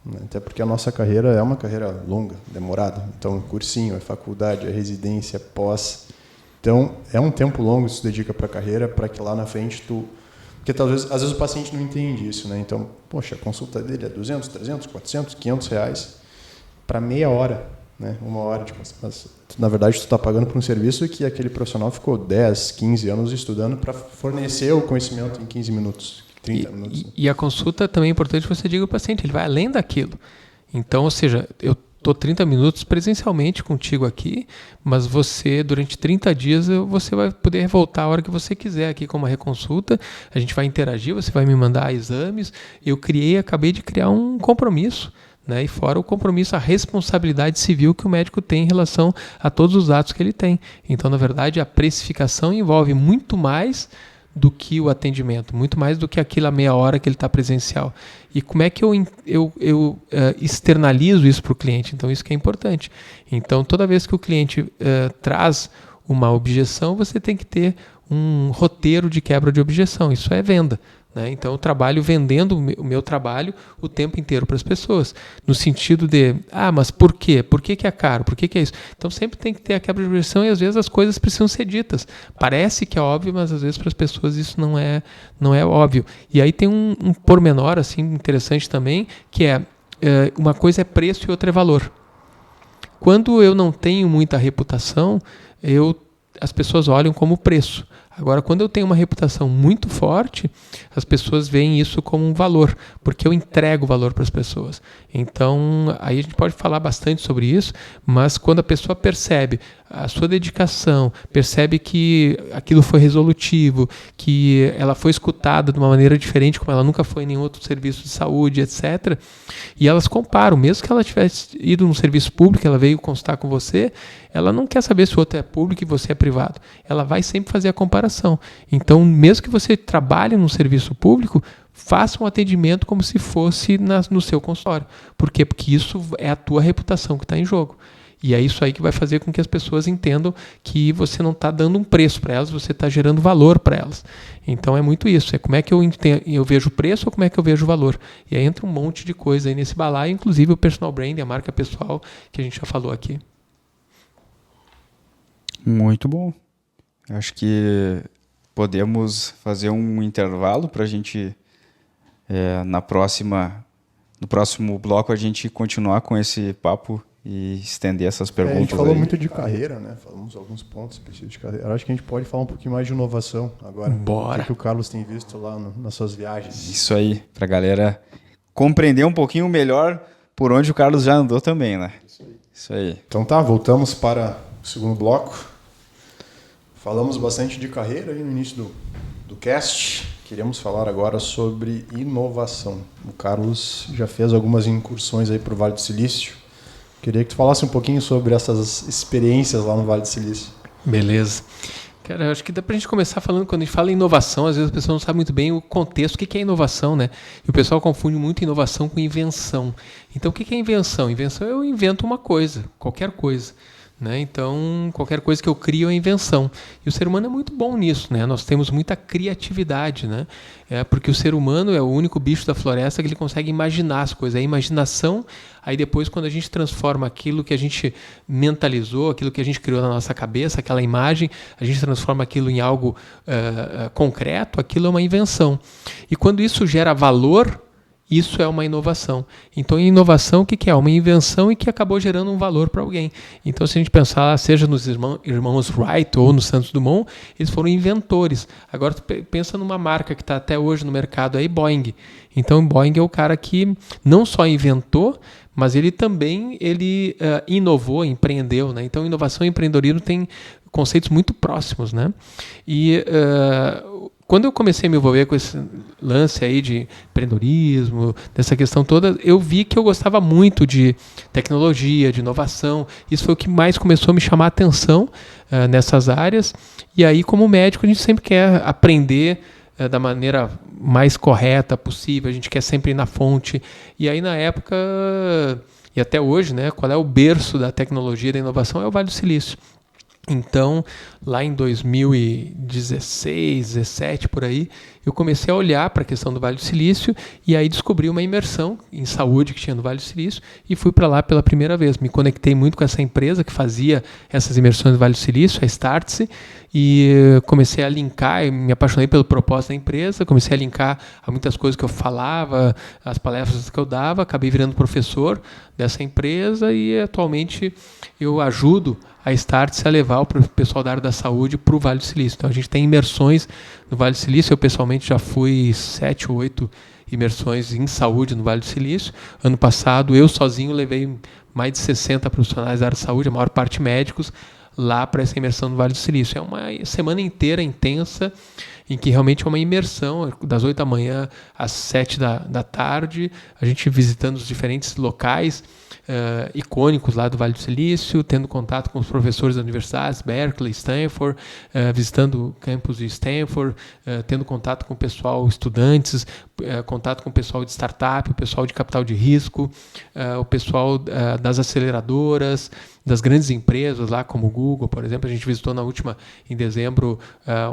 né? Até porque a nossa carreira é uma carreira longa, demorada. Então, é cursinho, é faculdade, é residência, é pós. Então, é um tempo longo que tu dedica para a carreira, para que lá na frente tu... Porque às vezes o paciente não entende isso, né? Então, poxa, a consulta dele é 200, 300, 400, 500 reais para meia hora, né? Uma hora de consulta. Mas, na verdade, tu está pagando por um serviço que aquele profissional ficou 10, 15 anos estudando para fornecer o conhecimento em 15 minutos, 30 minutos. E a consulta também é importante que você diga ao paciente, ele vai além daquilo. Então, ou seja, eu estou 30 minutos presencialmente contigo aqui, mas você, durante 30 dias, você vai poder voltar a hora que você quiser aqui com uma reconsulta, a gente vai interagir, você vai me mandar exames. Acabei de criar um compromisso, né? E fora o compromisso, a responsabilidade civil que o médico tem em relação a todos os atos que ele tem. Então, na verdade, a precificação envolve muito mais do que o atendimento, muito mais do que aquela meia hora que ele está presencial. E como é que eu externalizo isso para o cliente? Então, isso que é importante. Então, toda vez que o cliente traz uma objeção, você tem que ter um roteiro de quebra de objeção. Isso é venda, né? Então, eu trabalho vendendo o meu trabalho o tempo inteiro para as pessoas, no sentido de, mas por quê? Por que é caro? Por que é isso? Então, sempre tem que ter a quebra de objeção e, às vezes, as coisas precisam ser ditas. Parece que é óbvio, mas, às vezes, para as pessoas isso não é óbvio. E aí tem um pormenor assim, interessante também, que uma coisa é preço e outra é valor. Quando eu não tenho muita reputação, as pessoas olham como preço. Agora, quando eu tenho uma reputação muito forte, as pessoas veem isso como um valor, porque eu entrego valor para as pessoas. Então, aí a gente pode falar bastante sobre isso, mas quando a pessoa percebe a sua dedicação, percebe que aquilo foi resolutivo, que ela foi escutada de uma maneira diferente, como ela nunca foi em nenhum outro serviço de saúde, etc. E elas comparam, mesmo que ela tivesse ido num serviço público, ela veio consultar com você, ela não quer saber se o outro é público e você é privado. Ela vai sempre fazer a comparação. Então, mesmo que você trabalhe num serviço público, faça um atendimento como se fosse no seu consultório. Por quê? Porque isso é a tua reputação que está em jogo. E é isso aí que vai fazer com que as pessoas entendam que você não está dando um preço para elas, você está gerando valor para elas. Então é muito isso, é como é que eu vejo o preço ou como é que eu vejo o valor. E aí entra um monte de coisa aí nesse balaio, inclusive o personal brand, a marca pessoal, que a gente já falou aqui. Muito bom. Acho que podemos fazer um intervalo para a gente, no próximo bloco, a gente continuar com esse papo e estender essas perguntas. A gente falou aí. Muito de carreira, né? Falamos alguns pontos específicos de carreira. Eu acho que a gente pode falar um pouquinho mais de inovação agora. Bora! O que o Carlos tem visto lá nas suas viagens. Isso aí, para a galera compreender um pouquinho melhor por onde o Carlos já andou também, né? Isso aí. Então tá, voltamos para o segundo bloco. Falamos bastante de carreira aí no início do cast. Queremos falar agora sobre inovação. O Carlos já fez algumas incursões aí para o Vale do Silício. Queria que tu falasse um pouquinho sobre essas experiências lá no Vale do Silício. Beleza. Cara, eu acho que dá pra gente começar falando, quando a gente fala em inovação, às vezes a pessoa não sabe muito bem o contexto, o que é inovação, né? E o pessoal confunde muito inovação com invenção. Então, o que é invenção? Invenção eu invento uma coisa, qualquer coisa. Né? Então, qualquer coisa que eu crio é invenção. E o ser humano é muito bom nisso, né? Nós temos muita criatividade, né? Porque o ser humano é o único bicho da floresta que ele consegue imaginar as coisas. A imaginação, aí depois quando a gente transforma aquilo que a gente mentalizou, aquilo que a gente criou na nossa cabeça, aquela imagem, a gente transforma aquilo em algo concreto, aquilo é uma invenção. E quando isso gera valor, isso é uma inovação. Então, inovação, o que é? Uma invenção e que acabou gerando um valor para alguém. Então, se a gente pensar, seja nos irmãos Wright ou no Santos Dumont, eles foram inventores. Agora, tu pensa numa marca que está até hoje no mercado, aí, Boeing. Então, Boeing é o cara que não só inventou, mas ele também inovou, empreendeu. Né? Então, inovação e empreendedorismo têm conceitos muito próximos. Né? E quando eu comecei a me envolver com esse lance aí de empreendedorismo, dessa questão toda, eu vi que eu gostava muito de tecnologia, de inovação. Isso foi o que mais começou a me chamar a atenção nessas áreas. E aí, como médico, a gente sempre quer aprender da maneira mais correta possível, a gente quer sempre ir na fonte. E aí, na época, e até hoje, né, qual é o berço da tecnologia e da inovação? É o Vale do Silício. Então, lá em 2016, 2017, por aí, eu comecei a olhar para a questão do Vale do Silício e aí descobri uma imersão em saúde que tinha no Vale do Silício e fui para lá pela primeira vez. Me conectei muito com essa empresa que fazia essas imersões no Vale do Silício, a Startse, e comecei a linkar, me apaixonei pelo propósito da empresa, comecei a linkar a muitas coisas que eu falava, as palestras que eu dava, acabei virando professor dessa empresa e atualmente eu ajudo a Startse a levar o pessoal da área da saúde para o Vale do Silício. Então a gente tem imersões no Vale do Silício, eu pessoalmente já fui 7 ou 8 imersões em saúde no Vale do Silício. Ano passado eu sozinho levei mais de 60 profissionais da área de saúde, a maior parte médicos, lá para essa imersão no Vale do Silício. É uma semana inteira intensa, em que realmente é uma imersão, das 8 da manhã às 7 da tarde, a gente visitando os diferentes locais icônicos lá do Vale do Silício, tendo contato com os professores das universidades, Berkeley, Stanford, visitando o campus de Stanford, tendo contato com o pessoal, estudantes, contato com o pessoal de startup, o pessoal de capital de risco, o pessoal das aceleradoras, das grandes empresas lá como o Google, por exemplo. A gente visitou em dezembro,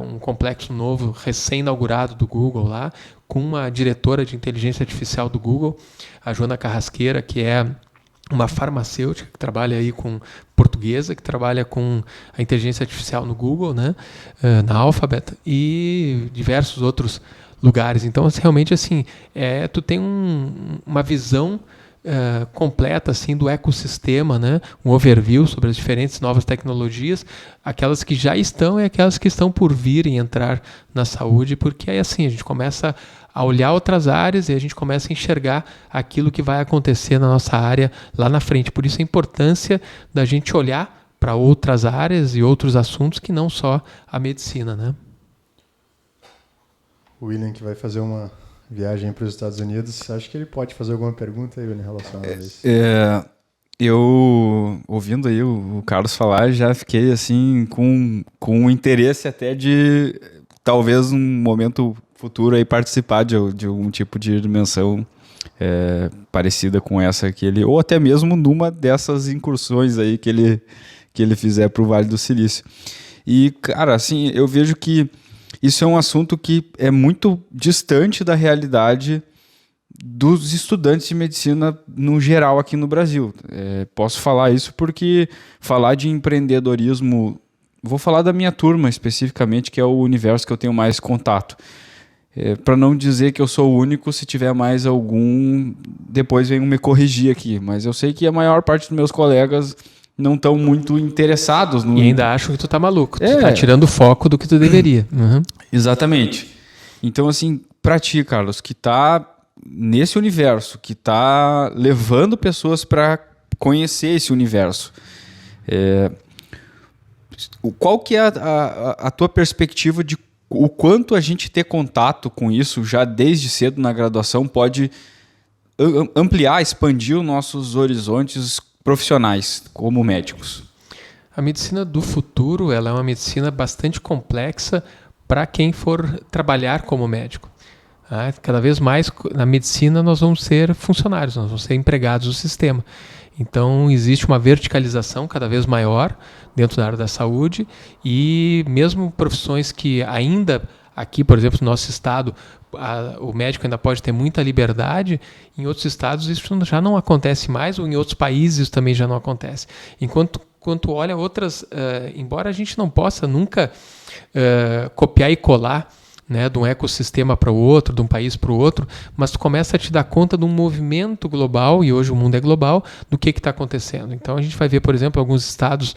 um complexo novo, recém-inaugurado do Google lá, com uma diretora de inteligência artificial do Google, a Joana Carrasqueira, que é uma farmacêutica que trabalha aí com portuguesa, que trabalha com a inteligência artificial no Google, né, na Alphabet, e diversos outros lugares. Então, realmente, assim, tu tem uma visão completa assim, do ecossistema, né? Um overview sobre as diferentes novas tecnologias, aquelas que já estão e aquelas que estão por vir e entrar na saúde, porque aí assim a gente começa a olhar outras áreas e a gente começa a enxergar aquilo que vai acontecer na nossa área lá na frente. Por isso a importância da gente olhar para outras áreas e outros assuntos que não só a medicina, né? O William, que vai fazer uma viagem para os Estados Unidos, acho que ele pode fazer alguma pergunta aí, William, em relação a isso. Eu, ouvindo aí o Carlos falar, já fiquei assim com um interesse até de talvez num momento futuro aí participar de algum tipo de dimensão parecida com essa que ele, ou até mesmo numa dessas incursões aí que ele fizer para o Vale do Silício. E, cara, assim, eu vejo que isso é um assunto que é muito distante da realidade dos estudantes de medicina no geral aqui no Brasil. Posso falar isso porque falar de empreendedorismo, vou falar da minha turma especificamente, que é o universo que eu tenho mais contato. Para não dizer que eu sou o único, se tiver mais algum, depois venham me corrigir aqui. Mas eu sei que a maior parte dos meus colegas não estão muito interessados. E ainda acham que tu tá maluco. Tu tá tirando o foco do que tu deveria. Uhum. Exatamente. Então, assim, para ti, Carlos, que tá nesse universo, que tá levando pessoas para conhecer esse universo, qual que é a tua perspectiva de o quanto a gente ter contato com isso já desde cedo na graduação pode ampliar, expandir os nossos horizontes profissionais como médicos? A medicina do futuro, ela é uma medicina bastante complexa para quem for trabalhar como médico. Cada vez mais na medicina nós vamos ser funcionários, nós vamos ser empregados do sistema. Então existe uma verticalização cada vez maior dentro da área da saúde e mesmo profissões que ainda aqui, por exemplo, no nosso estado, o médico ainda pode ter muita liberdade, em outros estados isso já não acontece mais, ou em outros países isso também já não acontece. Enquanto olha outras, embora a gente não possa nunca copiar e colar, né, de um ecossistema para o outro, de um país para o outro, mas tu começa a te dar conta de um movimento global, e hoje o mundo é global, do que está acontecendo. Então a gente vai ver, por exemplo, alguns estados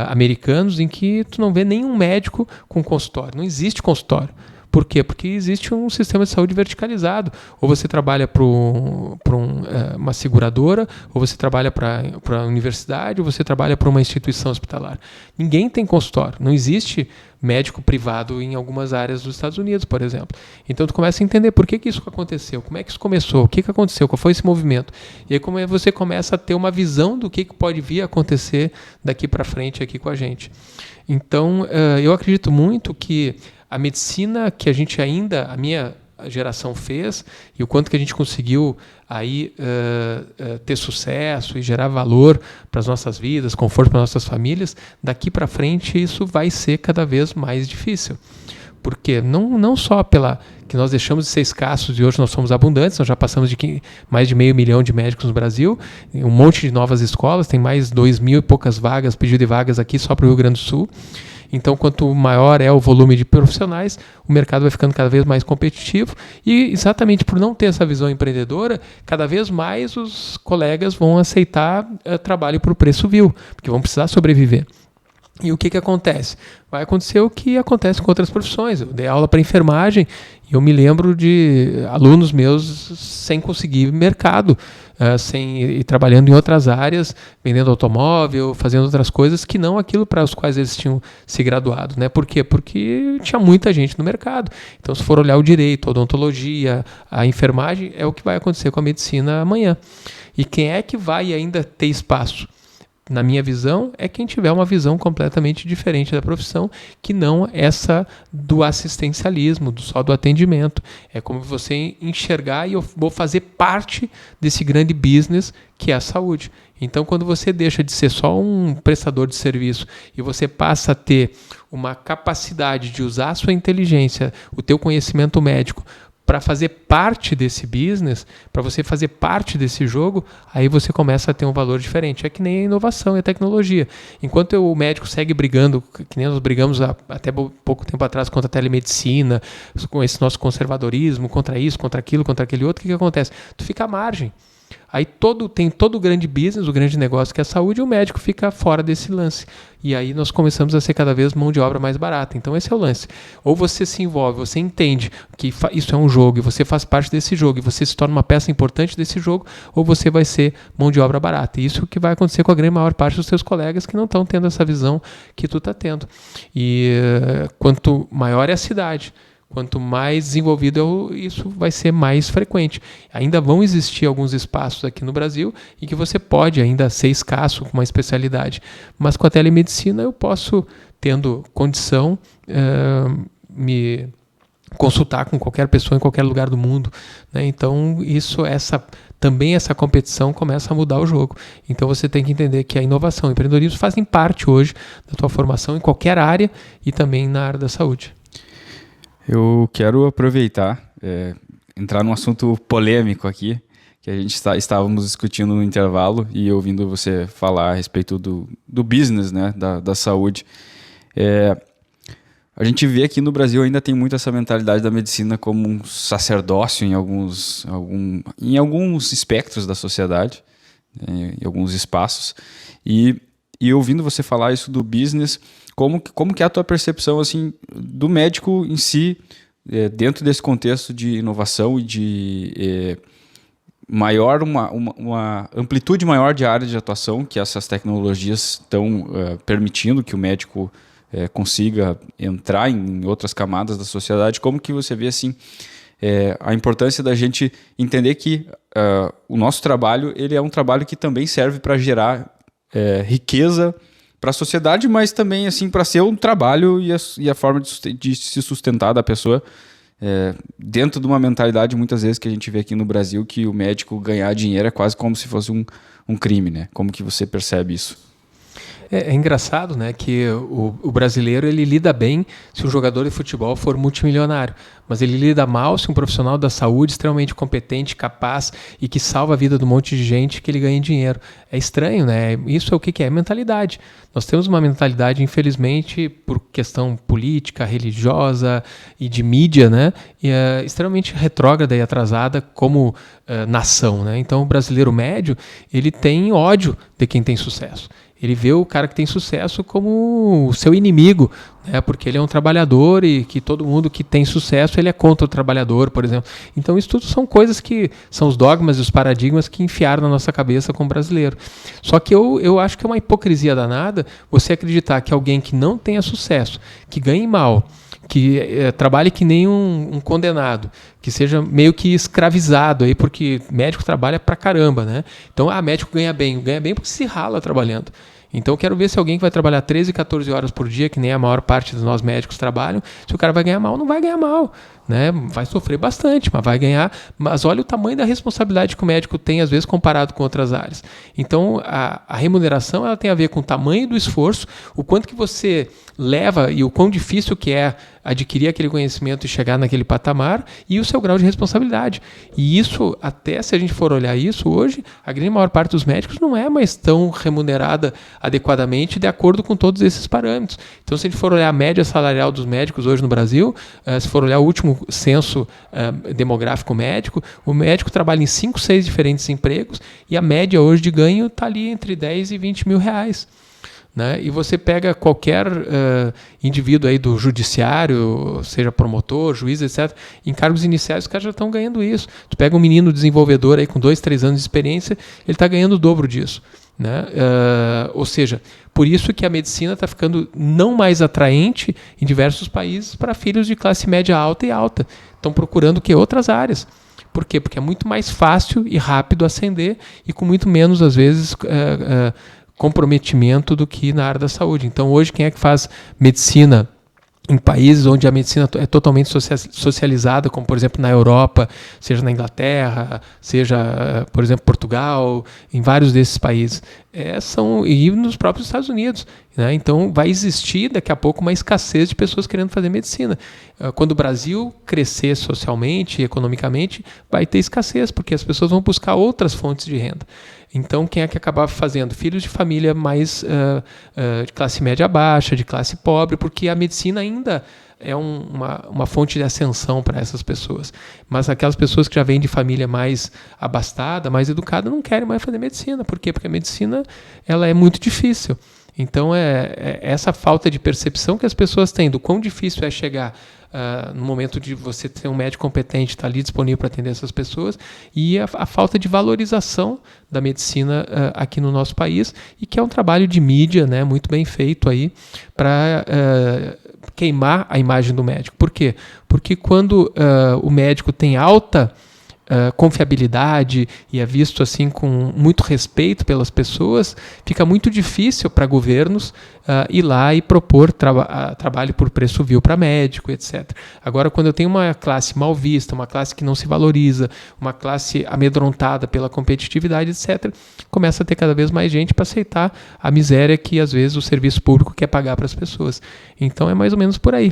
americanos em que tu não vê nenhum médico com consultório, não existe consultório. Por quê? Porque existe um sistema de saúde verticalizado. Ou você trabalha para uma seguradora, ou você trabalha para a universidade, ou você trabalha para uma instituição hospitalar. Ninguém tem consultório. Não existe médico privado em algumas áreas dos Estados Unidos, por exemplo. Então tu começa a entender por que isso aconteceu, como é que isso começou, o que aconteceu, qual foi esse movimento. E aí como você começa a ter uma visão do que pode vir a acontecer daqui para frente aqui com a gente. Então eu acredito muito que a medicina que a minha geração fez, e o quanto que a gente conseguiu aí ter sucesso e gerar valor para as nossas vidas, conforto para as nossas famílias, daqui para frente isso vai ser cada vez mais difícil. Porque não só pela que nós deixamos de ser escassos e hoje nós somos abundantes, nós já passamos de mais de 500 mil de médicos no Brasil, um monte de novas escolas, tem mais 2.000 e poucas vagas, pedido de vagas aqui só para o Rio Grande do Sul. Então, quanto maior é o volume de profissionais, o mercado vai ficando cada vez mais competitivo e, exatamente por não ter essa visão empreendedora, cada vez mais os colegas vão aceitar trabalho por preço vil, porque vão precisar sobreviver. E o que acontece? Vai acontecer o que acontece com outras profissões. Eu dei aula para enfermagem e eu me lembro de alunos meus sem conseguir mercado, ir trabalhando em outras áreas, vendendo automóvel, fazendo outras coisas que não aquilo para os quais eles tinham se graduado. Né? Por quê? Porque tinha muita gente no mercado. Então, se for olhar o direito, a odontologia, a enfermagem, é o que vai acontecer com a medicina amanhã. E quem é que vai ainda ter espaço? Na minha visão, é quem tiver uma visão completamente diferente da profissão, que não essa do assistencialismo, só do atendimento. É como você enxergar e eu vou fazer parte desse grande business que é a saúde. Então, quando você deixa de ser só um prestador de serviço e você passa a ter uma capacidade de usar a sua inteligência, o teu conhecimento médico, para fazer parte desse business, para você fazer parte desse jogo, aí você começa a ter um valor diferente. É que nem a inovação e a tecnologia. Enquanto o médico segue brigando, que nem nós brigamos até pouco tempo atrás contra a telemedicina, com esse nosso conservadorismo, contra isso, contra aquilo, contra aquele outro, o que acontece? Tu fica à margem. Aí tem todo o grande business, o grande negócio que é a saúde, e o médico fica fora desse lance. E aí nós começamos a ser cada vez mão de obra mais barata. Então esse é o lance. Ou você se envolve, você entende que isso é um jogo e você faz parte desse jogo e você se torna uma peça importante desse jogo, ou você vai ser mão de obra barata. E isso que vai acontecer com a grande maior parte dos seus colegas que não estão tendo essa visão que tu está tendo. E quanto maior é a cidade, quanto mais desenvolvido isso vai ser mais frequente. Ainda vão existir alguns espaços aqui no Brasil em que você pode ainda ser escasso com uma especialidade, mas com a telemedicina eu posso, tendo condição, me consultar com qualquer pessoa em qualquer lugar do mundo, né? Então também essa competição começa a mudar o jogo. Então você tem que entender que a inovação e o empreendedorismo fazem parte hoje da tua formação em qualquer área e também na área da saúde. Eu quero aproveitar, entrar num assunto polêmico aqui, que a gente estávamos discutindo no intervalo e ouvindo você falar a respeito do business, né, da saúde. A gente vê aqui no Brasil ainda tem muito essa mentalidade da medicina como um sacerdócio em alguns espectros da sociedade, em alguns espaços. E ouvindo você falar isso do business, como que é a tua percepção assim, do médico em si, dentro desse contexto de inovação e de uma amplitude maior de área de atuação que essas tecnologias estão permitindo que o médico consiga entrar em outras camadas da sociedade? Como que você vê assim, a importância da gente entender que o nosso trabalho ele é um trabalho que também serve para gerar riqueza para a sociedade, mas também assim para ser um trabalho e a forma de se sustentar da pessoa, dentro de uma mentalidade muitas vezes que a gente vê aqui no Brasil, que o médico ganhar dinheiro é quase como se fosse um crime, né? Como que você percebe isso? É engraçado, né, que o brasileiro ele lida bem se um jogador de futebol for multimilionário, mas ele lida mal se um profissional da saúde extremamente competente, capaz e que salva a vida de um monte de gente que ele ganha dinheiro. É estranho, né? Isso é o que é? É mentalidade. Nós temos uma mentalidade, infelizmente, por questão política, religiosa e de mídia, né, extremamente retrógrada e atrasada como nação, né? Então o brasileiro médio ele tem ódio de quem tem sucesso. Ele vê o cara que tem sucesso como o seu inimigo, né? Porque ele é um trabalhador e que todo mundo que tem sucesso ele é contra o trabalhador, por exemplo. Então isso tudo são coisas que são os dogmas e os paradigmas que enfiaram na nossa cabeça como brasileiro. Só que eu acho que é uma hipocrisia danada você acreditar que alguém que não tenha sucesso, que ganhe mal, que trabalhe que nem um condenado, que seja meio que escravizado, aí, porque médico trabalha pra caramba, né? Então, médico ganha bem porque se rala trabalhando. Então, eu quero ver se alguém que vai trabalhar 13, 14 horas por dia, que nem a maior parte dos nós médicos trabalham, se o cara vai ganhar mal, não vai ganhar mal, né? Vai sofrer bastante, mas vai ganhar. Mas olha o tamanho da responsabilidade que o médico tem, às vezes, comparado com outras áreas. Então, a remuneração ela tem a ver com o tamanho do esforço, o quanto que você leva e o quão difícil que é adquirir aquele conhecimento e chegar naquele patamar e o seu grau de responsabilidade. E isso, até se a gente for olhar isso, hoje, a grande maior parte dos médicos não é mais tão remunerada adequadamente de acordo com todos esses parâmetros. Então, se a gente for olhar a média salarial dos médicos hoje no Brasil, se for olhar o último censo demográfico médico, o médico trabalha em 5, 6 diferentes empregos e a média hoje de ganho está ali entre 10 e 20 mil reais. Né? E você pega qualquer indivíduo aí do judiciário, seja promotor, juiz, etc., em cargos iniciais os caras já estão ganhando isso. Tu pega um menino desenvolvedor aí com 2, 3 anos de experiência, ele está ganhando o dobro disso. Né? Ou seja, por isso que a medicina está ficando não mais atraente em diversos países para filhos de classe média alta e alta. Estão procurando outras áreas. Por quê? Porque é muito mais fácil e rápido ascender e com muito menos, às vezes, comprometimento do que na área da saúde. Então, hoje, quem é que faz medicina em países onde a medicina é totalmente socializada, como, por exemplo, na Europa, seja na Inglaterra, seja, por exemplo, Portugal, em vários desses países, e nos próprios Estados Unidos. Né? Então, vai existir, daqui a pouco, uma escassez de pessoas querendo fazer medicina. Quando o Brasil crescer socialmente e economicamente, vai ter escassez, porque as pessoas vão buscar outras fontes de renda. Então, quem é que acabava fazendo? Filhos de família mais de classe média baixa, de classe pobre, porque a medicina ainda é uma fonte de ascensão para essas pessoas. Mas aquelas pessoas que já vêm de família mais abastada, mais educada, não querem mais fazer medicina. Por quê? Porque a medicina ela é muito difícil. Então, é essa falta de percepção que as pessoas têm do quão difícil é chegar no momento de você ter um médico competente, estar ali disponível para atender essas pessoas, e a falta de valorização da medicina aqui no nosso país, e que é um trabalho de mídia, né, muito bem feito aí para queimar a imagem do médico. Por quê? Porque quando o médico tem alta confiabilidade e é visto assim com muito respeito pelas pessoas, fica muito difícil para governos ir lá e propor trabalho por preço vil para médico, etc. Agora, quando eu tenho uma classe mal vista, uma classe que não se valoriza, uma classe amedrontada pela competitividade, etc., começa a ter cada vez mais gente para aceitar a miséria que às vezes o serviço público quer pagar para as pessoas. Então é mais ou menos por aí.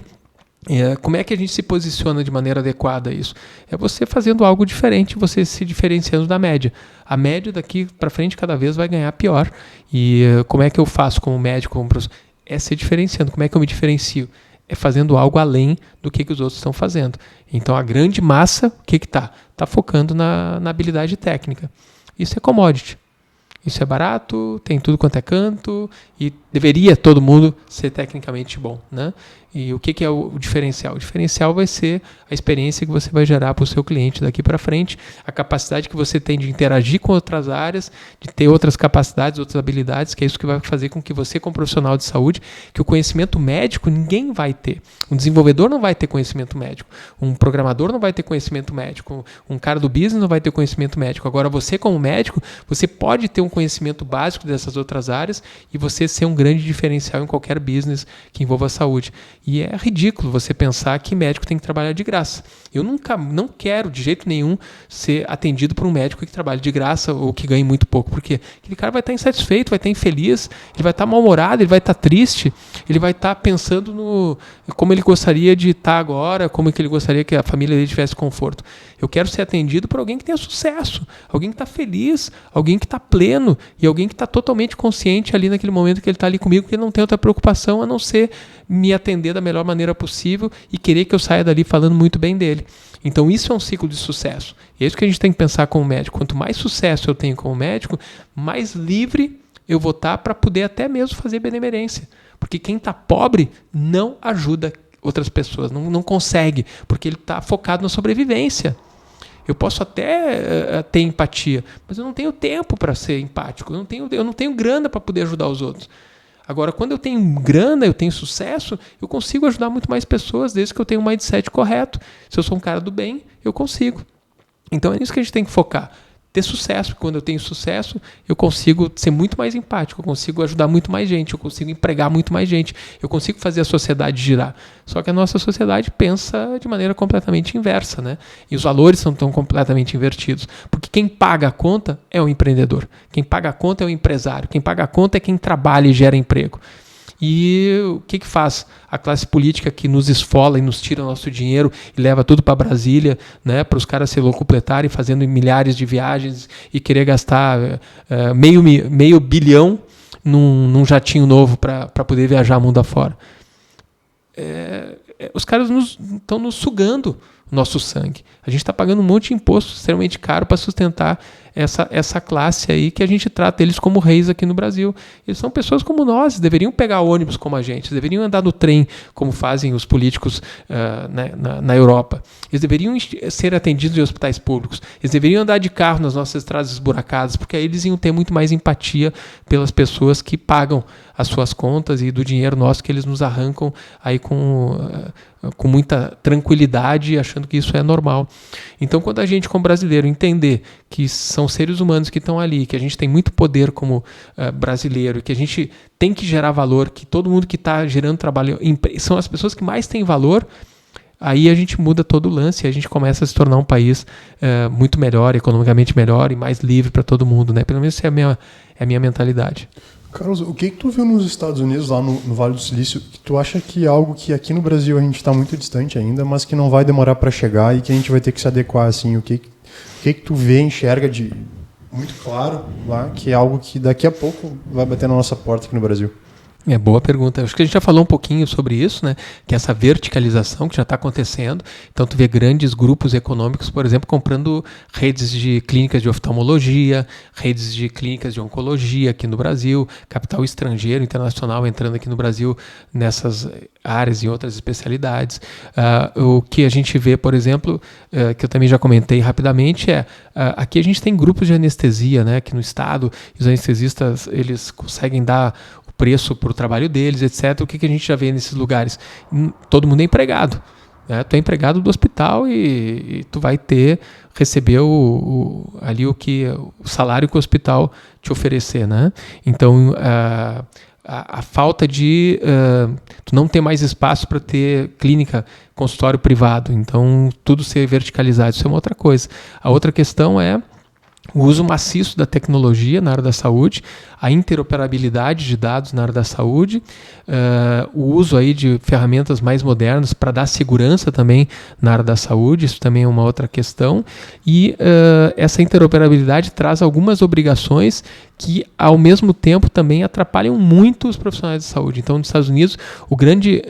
Como é que a gente se posiciona de maneira adequada a isso? É você fazendo algo diferente, você se diferenciando da média. A média daqui para frente cada vez vai ganhar pior. E como é que eu faço como médico, como professor? É se diferenciando. Como é que eu me diferencio? É fazendo algo além do que os outros estão fazendo. Então a grande massa, o que está? Está focando na habilidade técnica. Isso é commodity. Isso é barato, tem tudo quanto é canto, e deveria todo mundo ser tecnicamente bom, né? E o que é o diferencial? O diferencial vai ser a experiência que você vai gerar para o seu cliente daqui para frente, a capacidade que você tem de interagir com outras áreas, de ter outras capacidades, outras habilidades, que é isso que vai fazer com que você, como profissional de saúde, que o conhecimento médico ninguém vai ter. Um desenvolvedor não vai ter conhecimento médico, um programador não vai ter conhecimento médico, um cara do business não vai ter conhecimento médico. Agora, você como médico, você pode ter um conhecimento básico dessas outras áreas e você ser um grande diferencial em qualquer business que envolva a saúde. E é ridículo você pensar que médico tem que trabalhar de graça. Eu não quero, de jeito nenhum, ser atendido por um médico que trabalhe de graça ou que ganhe muito pouco. Porque aquele cara vai estar insatisfeito, vai estar infeliz, ele vai estar mal-humorado, ele vai estar triste, ele vai estar pensando no como ele gostaria de estar agora, como que ele gostaria que a família dele tivesse conforto. Eu quero ser atendido por alguém que tenha sucesso, alguém que está feliz, alguém que está pleno e alguém que está totalmente consciente ali naquele momento que ele está ali comigo, que ele não tem outra preocupação a não ser me atender da melhor maneira possível e querer que eu saia dali falando muito bem dele. Então isso é um ciclo de sucesso. E é isso que a gente tem que pensar como médico. Quanto mais sucesso eu tenho como médico, mais livre eu vou estar para poder até mesmo fazer benemerência. Porque quem está pobre não ajuda outras pessoas, não consegue, porque ele está focado na sobrevivência. Eu posso até ter empatia, mas eu não tenho tempo para ser empático, eu não tenho grana para poder ajudar os outros. Agora, quando eu tenho grana, eu tenho sucesso, eu consigo ajudar muito mais pessoas, desde que eu tenha um mindset correto. Se eu sou um cara do bem, eu consigo. Então é nisso que a gente tem que focar. Ter sucesso. Quando eu tenho sucesso, eu consigo ser muito mais empático, eu consigo ajudar muito mais gente, eu consigo empregar muito mais gente, eu consigo fazer a sociedade girar. Só que a nossa sociedade pensa de maneira completamente inversa, né? E os valores são tão completamente invertidos. Porque quem paga a conta é o empreendedor, quem paga a conta é o empresário, quem paga a conta é quem trabalha e gera emprego. E o que faz a classe política que nos esfola e nos tira o nosso dinheiro e leva tudo para Brasília, né, para os caras se locupletarem fazendo milhares de viagens e querer gastar meio bilhão num jatinho novo para poder viajar mundo afora? Os caras estão nos sugando o nosso sangue. A gente está pagando um monte de imposto extremamente caro para sustentar essa classe aí que a gente trata eles como reis aqui no Brasil. Eles são pessoas como nós, deveriam pegar ônibus como a gente, deveriam andar no trem como fazem os políticos na Europa. Eles deveriam ser atendidos em hospitais públicos. Eles deveriam andar de carro nas nossas estradas esburacadas, porque aí eles iam ter muito mais empatia pelas pessoas que pagam as suas contas e do dinheiro nosso que eles nos arrancam aí com muita tranquilidade, achando que isso é normal. Então, quando a gente, como brasileiro, entender que são seres humanos que estão ali, que a gente tem muito poder como brasileiro, que a gente tem que gerar valor, que todo mundo que está gerando trabalho são as pessoas que mais têm valor, aí a gente muda todo o lance e a gente começa a se tornar um país muito melhor, economicamente melhor e mais livre para todo mundo, né? Pelo menos essa é a minha mentalidade. Carlos, o que tu viu nos Estados Unidos, lá no Vale do Silício, que tu acha que é algo que aqui no Brasil a gente está muito distante ainda, mas que não vai demorar para chegar e que a gente vai ter que se adequar, assim? O que tu vê, enxerga de muito claro lá, que é algo que daqui a pouco vai bater na nossa porta aqui no Brasil? Boa pergunta. Acho que a gente já falou um pouquinho sobre isso, né? Que é essa verticalização que já está acontecendo. Então, tu vê grandes grupos econômicos, por exemplo, comprando redes de clínicas de oftalmologia, redes de clínicas de oncologia aqui no Brasil, capital estrangeiro, internacional entrando aqui no Brasil nessas áreas e outras especialidades. O que a gente vê, por exemplo, que eu também já comentei rapidamente, aqui a gente tem grupos de anestesia, né? Aqui no estado, os anestesistas, eles conseguem dar preço para o trabalho deles, etc. O que a gente já vê nesses lugares? Todo mundo é empregado. Né? Tu é empregado do hospital e tu vai receber ali o salário que o hospital te oferecer. Né? Então, a falta de tu não ter mais espaço para ter clínica, consultório privado. Então, tudo ser verticalizado. Isso é uma outra coisa. A outra questão é o uso maciço da tecnologia na área da saúde, a interoperabilidade de dados na área da saúde, o uso aí de ferramentas mais modernas para dar segurança também na área da saúde, isso também é uma outra questão, e essa interoperabilidade traz algumas obrigações que, ao mesmo tempo, também atrapalham muito os profissionais de saúde. Então, nos Estados Unidos, o grande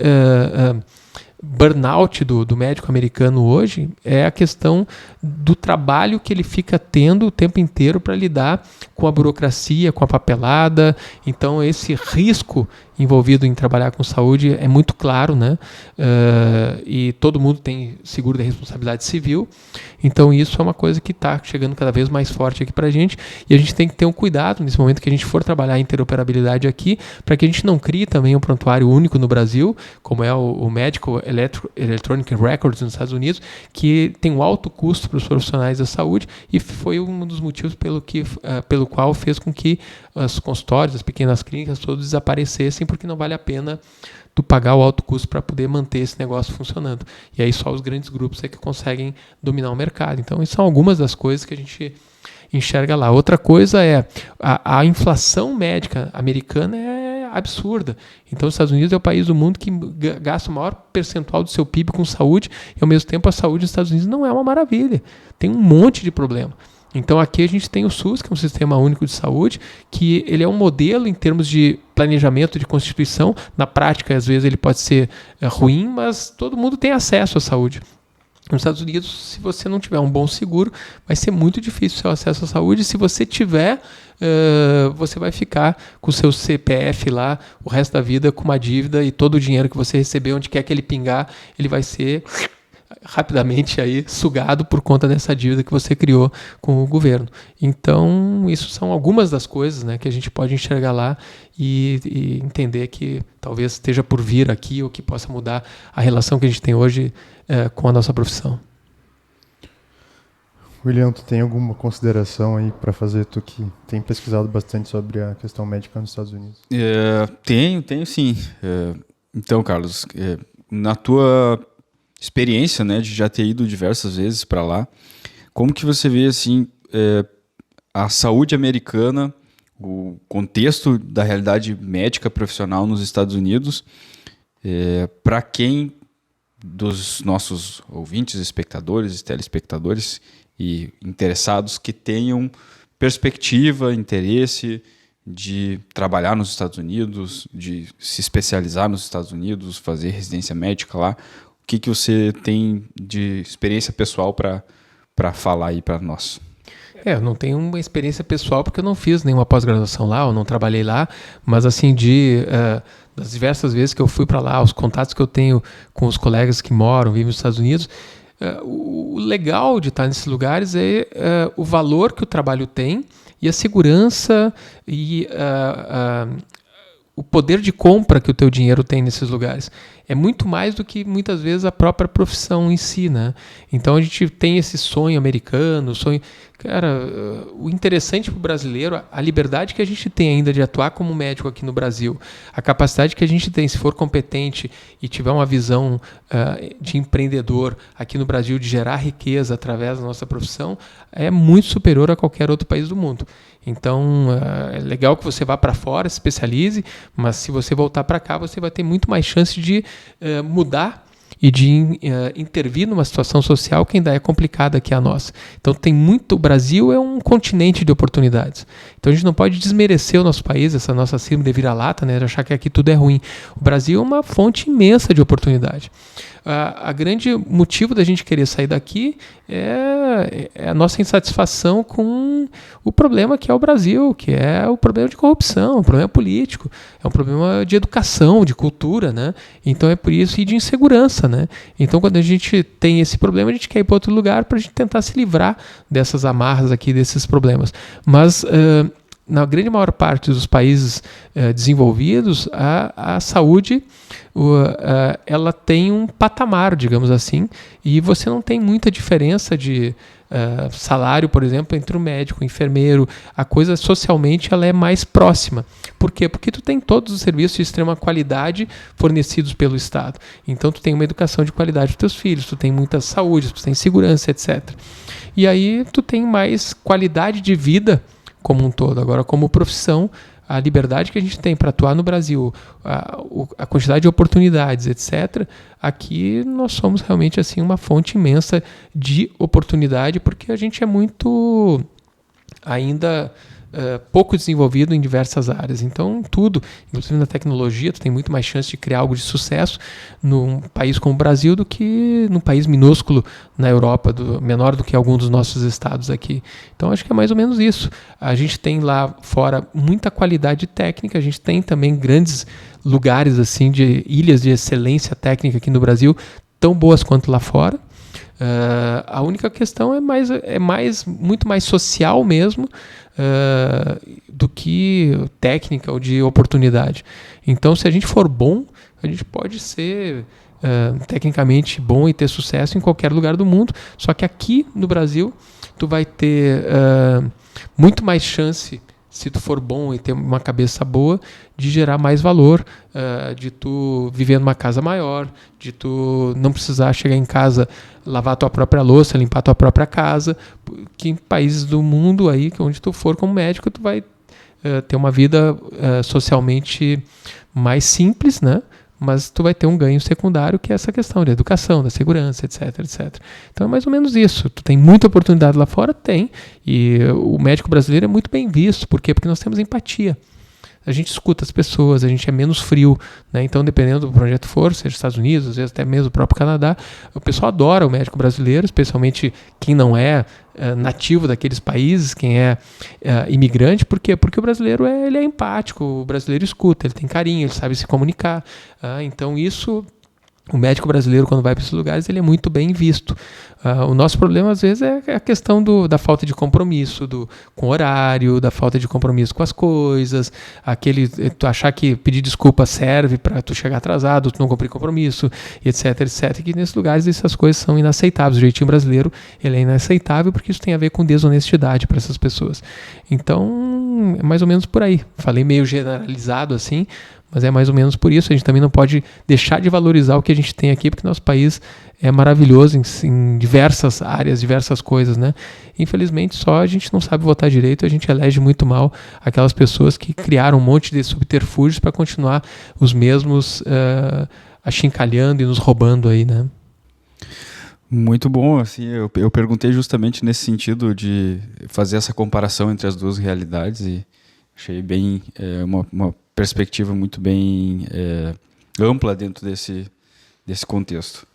burnout do médico americano hoje é a questão do trabalho que ele fica tendo o tempo inteiro para lidar com a burocracia, com a papelada. Então, esse risco envolvido em trabalhar com saúde é muito claro, né? E todo mundo tem seguro da responsabilidade civil. Então, isso é uma coisa que está chegando cada vez mais forte aqui para a gente. E a gente tem que ter um cuidado nesse momento que a gente for trabalhar a interoperabilidade aqui, para que a gente não crie também um prontuário único no Brasil, como é o Medical Electronic Records nos Estados Unidos, que tem um alto custo para os profissionais da saúde, e foi um dos motivos pelo qual fez com que os consultórios, as pequenas clínicas, todos desaparecessem, porque não vale a pena tu pagar o alto custo para poder manter esse negócio funcionando. E aí só os grandes grupos é que conseguem dominar o mercado. Então, isso são algumas das coisas que a gente enxerga lá. Outra coisa é a inflação médica americana é absurda. Então, os Estados Unidos é o país do mundo que gasta o maior percentual do seu PIB com saúde, e ao mesmo tempo a saúde dos Estados Unidos não é uma maravilha. Tem um monte de problema. Então, aqui a gente tem o SUS, que é um Sistema Único de Saúde, que ele é um modelo em termos de planejamento de constituição. Na prática, às vezes, ele pode ser ruim, mas todo mundo tem acesso à saúde. Nos Estados Unidos, se você não tiver um bom seguro, vai ser muito difícil o seu acesso à saúde. Se você tiver, você vai ficar com o seu CPF lá o resto da vida com uma dívida, e todo o dinheiro que você receber, onde quer que ele pingar, ele vai ser rapidamente aí sugado por conta dessa dívida que você criou com o governo. Então, isso são algumas das coisas, né, que a gente pode enxergar lá e entender que talvez esteja por vir aqui, ou que possa mudar a relação que a gente tem hoje com a nossa profissão. William, tu tem alguma consideração aí para fazer, tu que tem pesquisado bastante sobre a questão médica nos Estados Unidos? Tenho sim. Então, Carlos, na tua experiência, né, de já ter ido diversas vezes para lá, como que você vê assim a saúde americana, o contexto da realidade médica profissional nos Estados Unidos, para quem dos nossos ouvintes, espectadores, telespectadores e interessados que tenham perspectiva, interesse de trabalhar nos Estados Unidos, de se especializar nos Estados Unidos, fazer residência médica lá. O que você tem de experiência pessoal para falar aí para nós? Eu não tenho uma experiência pessoal porque eu não fiz nenhuma pós-graduação lá, eu não trabalhei lá, mas assim, das diversas vezes que eu fui para lá, os contatos que eu tenho com os colegas que vivem nos Estados Unidos, o legal de estar nesses lugares é o valor que o trabalho tem e a segurança e o poder de compra que o teu dinheiro tem nesses lugares. É muito mais do que, muitas vezes, a própria profissão em si, né? Então, a gente tem esse sonho americano, Cara, o interessante para o brasileiro, a liberdade que a gente tem ainda de atuar como médico aqui no Brasil, a capacidade que a gente tem, se for competente e tiver uma visão de empreendedor aqui no Brasil, de gerar riqueza através da nossa profissão, é muito superior a qualquer outro país do mundo. Então, é legal que você vá para fora, se especialize, mas se você voltar para cá, você vai ter muito mais chance de mudar e de intervir numa situação social que ainda é complicada aqui a nossa. Então o Brasil é um continente de oportunidades. Então a gente não pode desmerecer o nosso país, essa nossa síndrome de vira-lata, né, de achar que aqui tudo é ruim. O Brasil é uma fonte imensa de oportunidade. A grande motivo da gente querer sair daqui é a nossa insatisfação com o problema que é o Brasil, que é o problema de corrupção, o problema político, é um problema de educação, de cultura, né? Então é por isso, e de insegurança, né? Então quando a gente tem esse problema, a gente quer ir para outro lugar para a gente tentar se livrar dessas amarras aqui, desses problemas. Mas na grande maior parte dos países desenvolvidos, a saúde ela tem um patamar, digamos assim, e você não tem muita diferença de salário, por exemplo, entre o médico e o enfermeiro. A coisa socialmente ela é mais próxima. Por quê? Porque tu tem todos os serviços de extrema qualidade fornecidos pelo Estado. Então tu tem uma educação de qualidade para os teus filhos, tu tem muita saúde, tu tem segurança, etc. E aí tu tem mais qualidade de vida como um todo. Agora, como profissão, a liberdade que a gente tem para atuar no Brasil, a quantidade de oportunidades, etc., aqui nós somos realmente assim uma fonte imensa de oportunidade, porque a gente é muito ainda pouco desenvolvido em diversas áreas. Então, tudo, inclusive na tecnologia, tu tem muito mais chance de criar algo de sucesso num país como o Brasil do que num país minúsculo na Europa, menor do que algum dos nossos estados aqui. Então, acho que é mais ou menos isso. A gente tem lá fora muita qualidade técnica, a gente tem também grandes lugares assim de ilhas de excelência técnica aqui no Brasil, tão boas quanto lá fora. A única questão é muito mais social mesmo do que técnica ou de oportunidade. Então, se a gente for bom, a gente pode ser tecnicamente bom e ter sucesso em qualquer lugar do mundo. Só que aqui no Brasil, tu vai ter muito mais chance, se tu for bom e ter uma cabeça boa, de gerar mais valor, de tu viver numa casa maior, de tu não precisar chegar em casa, lavar a tua própria louça, limpar a tua própria casa, que em países do mundo aí, onde tu for como médico, tu vai ter uma vida socialmente mais simples, né? Mas tu vai ter um ganho secundário, que é essa questão da educação, da segurança, etc, etc. Então é mais ou menos isso. Tu tem muita oportunidade lá fora? Tem. E o médico brasileiro é muito bem visto. Por quê? Porque nós temos empatia. A gente escuta as pessoas, a gente é menos frio, né? Então, dependendo do projeto for, seja Estados Unidos, às vezes até mesmo o próprio Canadá, o pessoal adora o médico brasileiro, especialmente quem não é nativo daqueles países, quem é imigrante. Por quê? Porque o brasileiro ele é empático, o brasileiro escuta, ele tem carinho, ele sabe se comunicar. Então, isso... O médico brasileiro, quando vai para esses lugares, ele é muito bem visto. O nosso problema, às vezes, é a questão da falta de compromisso com o horário, da falta de compromisso com as coisas, tu achar que pedir desculpa serve para tu chegar atrasado, tu não cumprir compromisso, etc, etc. E que nesses lugares essas coisas são inaceitáveis. O jeitinho brasileiro ele é inaceitável porque isso tem a ver com desonestidade para essas pessoas. Então, é mais ou menos por aí. Falei meio generalizado assim, mas é mais ou menos por isso. A gente também não pode deixar de valorizar o que a gente tem aqui, porque nosso país é maravilhoso em diversas áreas, diversas coisas, né? Infelizmente, só a gente não sabe votar direito, a gente elege muito mal aquelas pessoas que criaram um monte de subterfúgios para continuar os mesmos achincalhando e nos roubando aí, né? Muito bom, assim, eu perguntei justamente nesse sentido de fazer essa comparação entre as duas realidades e achei bem uma perspectiva muito bem ampla dentro desse contexto.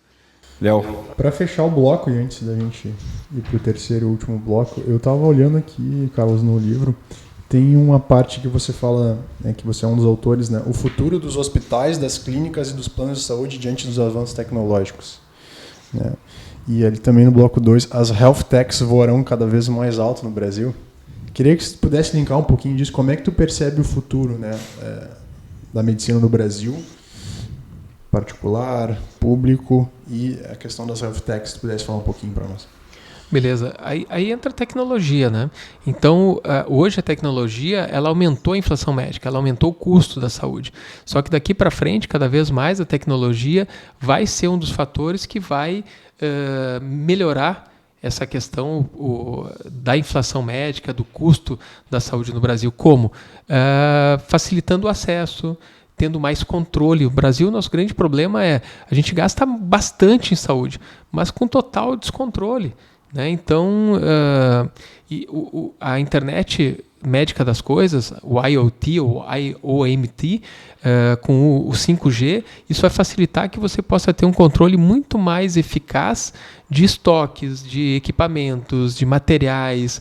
Léo? Para fechar o bloco, e antes da gente ir para o terceiro e último bloco, eu estava olhando aqui, Carlos, no livro, tem uma parte que você fala, que você é um dos autores, né? O futuro dos hospitais, das clínicas e dos planos de saúde diante dos avanços tecnológicos. Né? E ali também no bloco 2, as health techs voarão cada vez mais alto no Brasil. Queria que você pudesse linkar um pouquinho disso. Como é que tu percebe o futuro, né, da medicina no Brasil, particular, público, e a questão das health techs, se tu pudesse falar um pouquinho para nós. Beleza. Aí entra a tecnologia, né? Então, hoje a tecnologia, ela aumentou a inflação médica, ela aumentou o custo da saúde. Só que daqui para frente, cada vez mais, a tecnologia vai ser um dos fatores que vai melhorar essa questão da inflação médica, do custo da saúde no Brasil. Como? Facilitando o acesso, tendo mais controle. O Brasil, nosso grande problema é a gente gasta bastante em saúde, mas com total descontrole, né? Então, a internet médica das coisas, o IoT ou IoMT, com o 5G, isso vai facilitar que você possa ter um controle muito mais eficaz de estoques, de equipamentos, de materiais,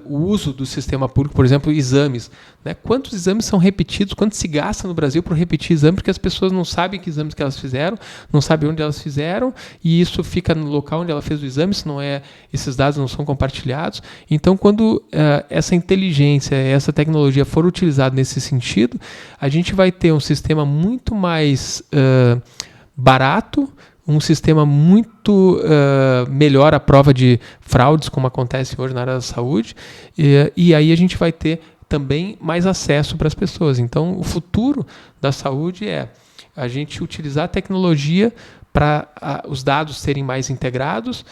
o uso do sistema público, por exemplo, exames. Né? Quantos exames são repetidos, quanto se gasta no Brasil por repetir exame, porque as pessoas não sabem que exames que elas fizeram, não sabem onde elas fizeram, e isso fica no local onde ela fez o exame, se não é, esses dados não são compartilhados. Então, quando essa inteligência, essa tecnologia for utilizada nesse sentido, a gente vai ter um sistema muito mais barato, um sistema muito melhor à prova de fraudes, como acontece hoje na área da saúde, e aí a gente vai ter também mais acesso para as pessoas. Então, o futuro da saúde é a gente utilizar a tecnologia para os dados serem mais integrados,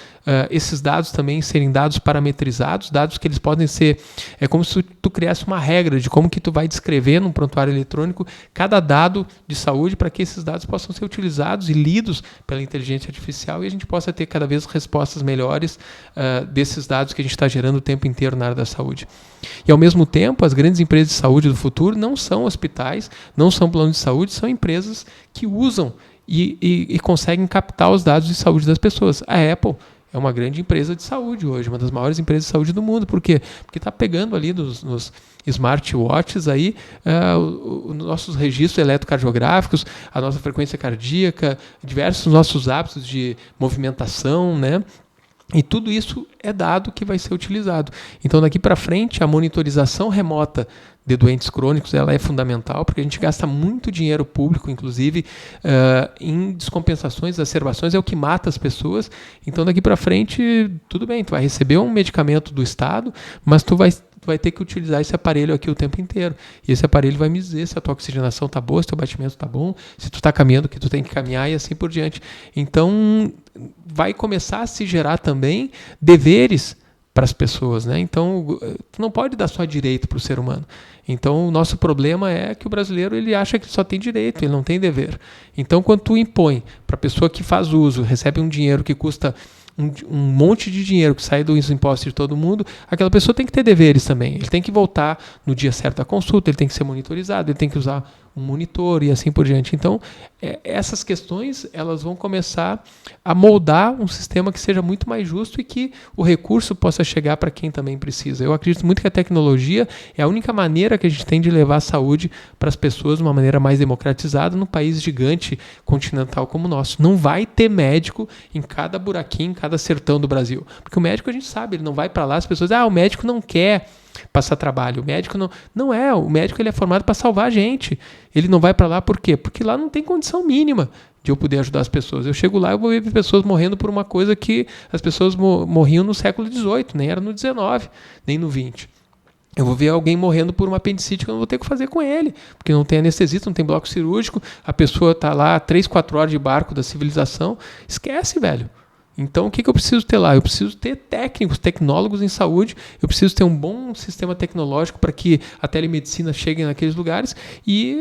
esses dados também serem dados parametrizados, dados que eles podem ser... É como se tu criasse uma regra de como que tu vai descrever num prontuário eletrônico cada dado de saúde para que esses dados possam ser utilizados e lidos pela inteligência artificial e a gente possa ter cada vez respostas melhores desses dados que a gente está gerando o tempo inteiro na área da saúde. E, ao mesmo tempo, as grandes empresas de saúde do futuro não são hospitais, não são planos de saúde, são empresas que usam e conseguem captar os dados de saúde das pessoas. A Apple é uma grande empresa de saúde hoje, uma das maiores empresas de saúde do mundo. Por quê? Porque está pegando ali nos smartwatches aí, os nossos registros eletrocardiográficos, a nossa frequência cardíaca, diversos nossos hábitos de movimentação, né? E tudo isso é dado que vai ser utilizado. Então, daqui para frente, a monitorização remota de doentes crônicos ela é fundamental, porque a gente gasta muito dinheiro público, inclusive, em descompensações, exacerbações, é o que mata as pessoas. Então, daqui para frente, tudo bem, tu vai receber um medicamento do Estado, mas tu vai ter que utilizar esse aparelho aqui o tempo inteiro. E esse aparelho vai me dizer se a tua oxigenação está boa, se o teu batimento está bom, se tu está caminhando, que tu tem que caminhar e assim por diante. Então, vai começar a se gerar também deveres para as pessoas, né? Então, tu não pode dar só direito para o ser humano. Então, o nosso problema é que o brasileiro ele acha que só tem direito, ele não tem dever. Então, quando tu impõe para a pessoa que faz uso, recebe um dinheiro que custa um monte de dinheiro que sai dos impostos de todo mundo, aquela pessoa tem que ter deveres também. Ele tem que voltar no dia certo da consulta, ele tem que ser monitorizado, ele tem que usar um monitor e assim por diante. Então, essas questões elas vão começar a moldar um sistema que seja muito mais justo e que o recurso possa chegar para quem também precisa. Eu acredito muito que a tecnologia é a única maneira que a gente tem de levar a saúde para as pessoas de uma maneira mais democratizada num país gigante, continental como o nosso. Não vai ter médico em cada buraquinho, em cada sertão do Brasil. Porque o médico, a gente sabe, ele não vai para lá, as pessoas o médico não quer passar trabalho. O médico o médico ele é formado para salvar a gente. Ele não vai para lá por quê? Porque lá não tem condição mínima de eu poder ajudar as pessoas. Eu chego lá e vou ver pessoas morrendo por uma coisa que as pessoas morriam no século XVIII, nem era no XIX, nem no XX. Eu vou ver alguém morrendo por uma apendicite que eu não vou ter o que fazer com ele, porque não tem anestesista, não tem bloco cirúrgico, a pessoa está lá 3, 4 horas de barco da civilização. Esquece, velho. Então, o que eu preciso ter lá? Eu preciso ter técnicos, tecnólogos em saúde, eu preciso ter um bom sistema tecnológico para que a telemedicina chegue naqueles lugares e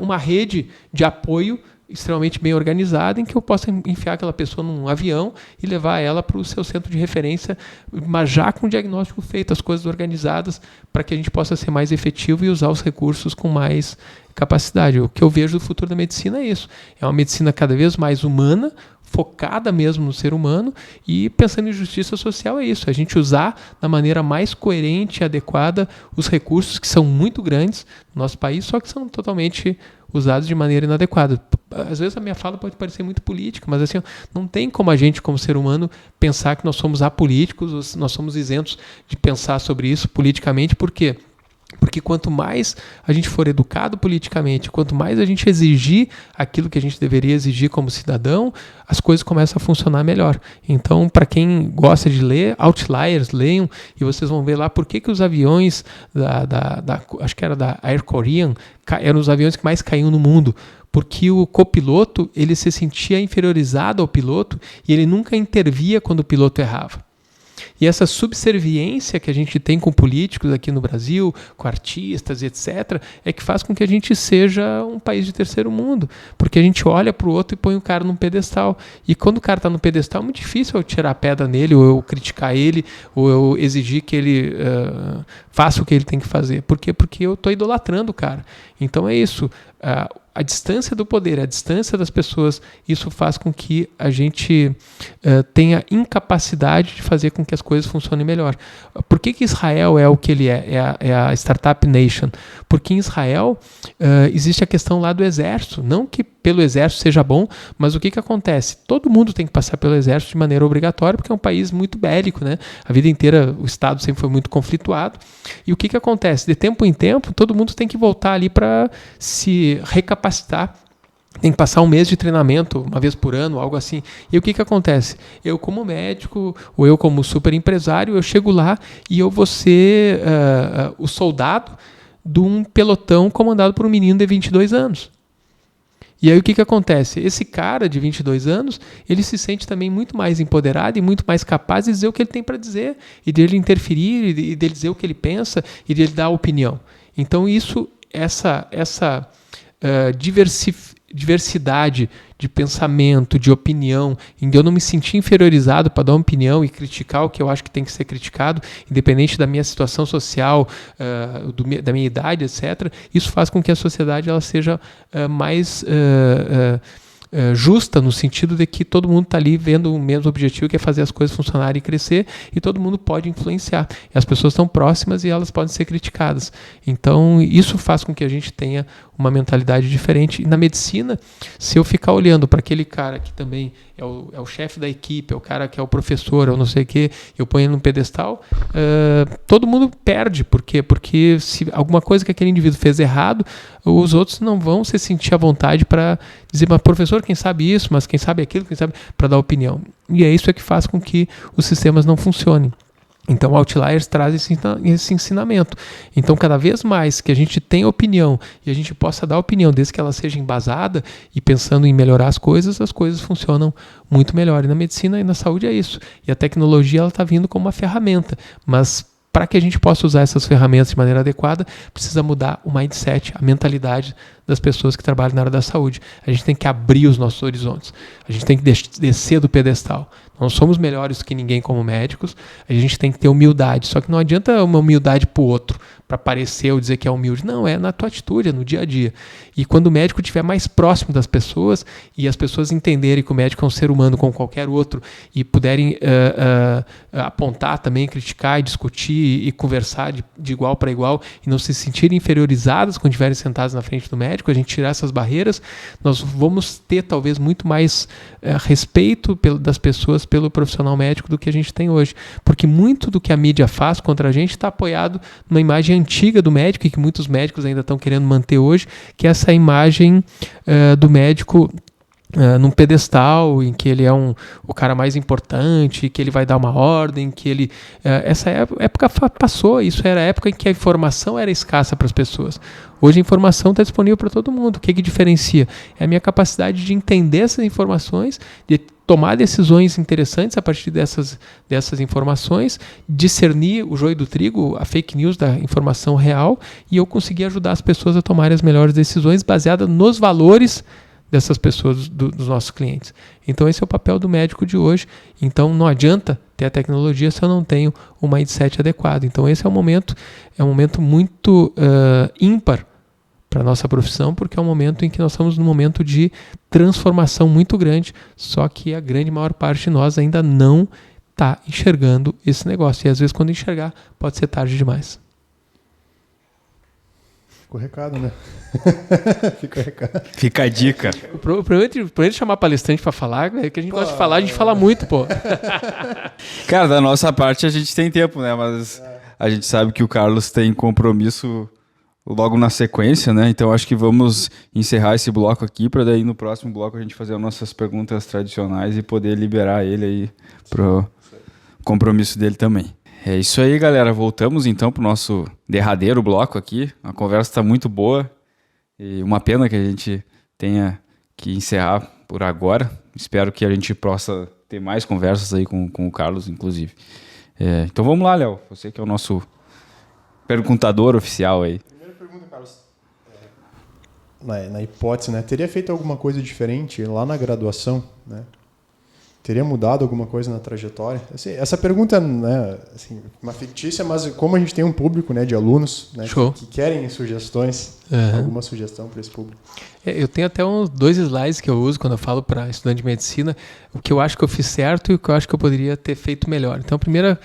uma rede de apoio extremamente bem organizada em que eu possa enfiar aquela pessoa num avião e levar ela para o seu centro de referência, mas já com o diagnóstico feito, as coisas organizadas, para que a gente possa ser mais efetivo e usar os recursos com mais capacidade. O que eu vejo do futuro da medicina é isso. É uma medicina cada vez mais humana, focada mesmo no ser humano e pensando em justiça social é isso, a gente usar da maneira mais coerente e adequada os recursos que são muito grandes no nosso país, só que são totalmente usados de maneira inadequada. Às vezes a minha fala pode parecer muito política, mas assim, não tem como a gente, como ser humano, pensar que nós somos apolíticos, nós somos isentos de pensar sobre isso politicamente, por quê? Porque quanto mais a gente for educado politicamente, quanto mais a gente exigir aquilo que a gente deveria exigir como cidadão, as coisas começam a funcionar melhor. Então, para quem gosta de ler, Outliers, leiam, e vocês vão ver lá por que os aviões acho que era da Air Korean, eram os aviões que mais caíam no mundo. Porque o copiloto ele se sentia inferiorizado ao piloto e ele nunca intervia quando o piloto errava. E essa subserviência que a gente tem com políticos aqui no Brasil, com artistas, etc., é que faz com que a gente seja um país de terceiro mundo, porque a gente olha para o outro e põe o cara num pedestal. E quando o cara está no pedestal, é muito difícil eu tirar a pedra nele, ou eu criticar ele, ou eu exigir que ele faça o que ele tem que fazer. Por quê? Porque eu estou idolatrando o cara. Então é isso. A distância do poder, a distância das pessoas, isso faz com que a gente tenha incapacidade de fazer com que as coisas funcionem melhor. Por que Israel é o que ele é? É a Startup Nation. Porque em Israel existe a questão lá do exército. Não que pelo exército seja bom, mas o que acontece? Todo mundo tem que passar pelo exército de maneira obrigatória, porque é um país muito bélico, né? A vida inteira o Estado sempre foi muito conflituado. E o que acontece? De tempo em tempo, todo mundo tem que voltar ali para se recapacitar. Tem que passar um mês de treinamento, uma vez por ano, algo assim. E o que acontece? Eu, como médico, ou eu, como super empresário, eu chego lá e eu vou ser o soldado de um pelotão comandado por um menino de 22 anos. E aí o que acontece? Esse cara de 22 anos, ele se sente também muito mais empoderado e muito mais capaz de dizer o que ele tem para dizer, e dele interferir, e dele dizer o que ele pensa, e dele dar opinião. Então essa diversidade de pensamento, de opinião, em que eu não me sentir inferiorizado para dar uma opinião e criticar o que eu acho que tem que ser criticado, independente da minha situação social, da minha idade, etc. Isso faz com que a sociedade ela seja mais justa, no sentido de que todo mundo está ali vendo o mesmo objetivo, que é fazer as coisas funcionarem e crescer, e todo mundo pode influenciar. E as pessoas estão próximas e elas podem ser criticadas. Então, isso faz com que a gente tenha uma mentalidade diferente. E na medicina, se eu ficar olhando para aquele cara que também é o chefe da equipe, é o cara que é o professor, ou não sei o quê, eu ponho ele num pedestal, todo mundo perde. Por quê? Porque se alguma coisa que aquele indivíduo fez errado, os outros não vão se sentir à vontade para dizer, mas professor, quem sabe isso, mas quem sabe aquilo, quem sabe, para dar opinião. E é isso que faz com que os sistemas não funcionem. Então, Outliers traz esse ensinamento. Então, cada vez mais que a gente tenha opinião e a gente possa dar opinião, desde que ela seja embasada e pensando em melhorar as coisas funcionam muito melhor. E na medicina e na saúde é isso. E a tecnologia ela está vindo como uma ferramenta, mas para que a gente possa usar essas ferramentas de maneira adequada, precisa mudar o mindset, a mentalidade das pessoas que trabalham na área da saúde. A gente tem que abrir os nossos horizontes. A gente tem que descer do pedestal. Não somos melhores que ninguém como médicos. A gente tem que ter humildade. Só que não adianta uma humildade para o outro, para parecer ou dizer que é humilde. Não, é na tua atitude, é no dia a dia. E quando o médico estiver mais próximo das pessoas e as pessoas entenderem que o médico é um ser humano como qualquer outro e puderem apontar também, criticar e discutir e conversar de igual para igual e não se sentirem inferiorizadas quando estiverem sentados na frente do médico, a gente tirar essas barreiras, nós vamos ter talvez muito mais respeito das pessoas pelo profissional médico do que a gente tem hoje. Porque muito do que a mídia faz contra a gente está apoiado numa imagem antiga do médico e que muitos médicos ainda estão querendo manter hoje, que é essa imagem do médico num pedestal, em que ele é o cara mais importante, que ele vai dar uma ordem, que ele... essa época passou, isso era a época em que a informação era escassa para as pessoas. Hoje a informação está disponível para todo mundo. O que diferencia? É a minha capacidade de entender essas informações, de tomar decisões interessantes a partir dessas informações, discernir o joio do trigo, a fake news da informação real, e eu conseguir ajudar as pessoas a tomarem as melhores decisões baseadas nos valores dessas pessoas, dos nossos clientes. Então esse é o papel do médico de hoje. Então não adianta ter a tecnologia se eu não tenho um mindset adequado. Então esse é um momento muito ímpar para a nossa profissão, porque é um momento em que nós estamos num momento de transformação muito grande, só que a grande maior parte de nós ainda não está enxergando esse negócio. E às vezes quando enxergar, pode ser tarde demais. Fica o recado, né? Fica o recado. Fica a dica. O problema de chamar palestrante para falar é que a gente gosta de falar, a gente fala muito, pô. Cara, da nossa parte a gente tem tempo, né? Mas a gente sabe que o Carlos tem compromisso logo na sequência, né? Então acho que vamos encerrar esse bloco aqui para daí no próximo bloco a gente fazer as nossas perguntas tradicionais e poder liberar ele aí pro compromisso dele também. É isso aí, galera. Voltamos então pro nosso derradeiro bloco aqui. A conversa está muito boa e uma pena que a gente tenha que encerrar por agora. Espero que a gente possa ter mais conversas aí com o Carlos, inclusive. Então vamos lá, Léo. Você que é o nosso perguntador oficial aí. Primeira pergunta, Carlos. Na hipótese, né? Teria feito alguma coisa diferente lá na graduação, né? Teria mudado alguma coisa na trajetória? Assim, essa pergunta, né, assim, uma fictícia, mas como a gente tem um público, né, de alunos, né, que querem sugestões, alguma sugestão para esse público? Eu tenho até uns 2 slides que eu uso quando eu falo para estudante de medicina, o que eu acho que eu fiz certo e o que eu acho que eu poderia ter feito melhor. Então, a primeira,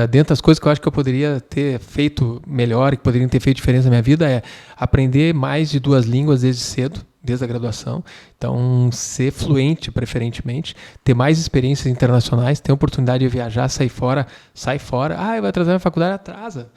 dentro das coisas que eu acho que eu poderia ter feito melhor e que poderiam ter feito diferença na minha vida é aprender mais de 2 línguas desde cedo, desde a graduação. Então, ser fluente, preferentemente, ter mais experiências internacionais, ter a oportunidade de viajar, sair fora, sai fora. Vai atrasar na faculdade, atrasa.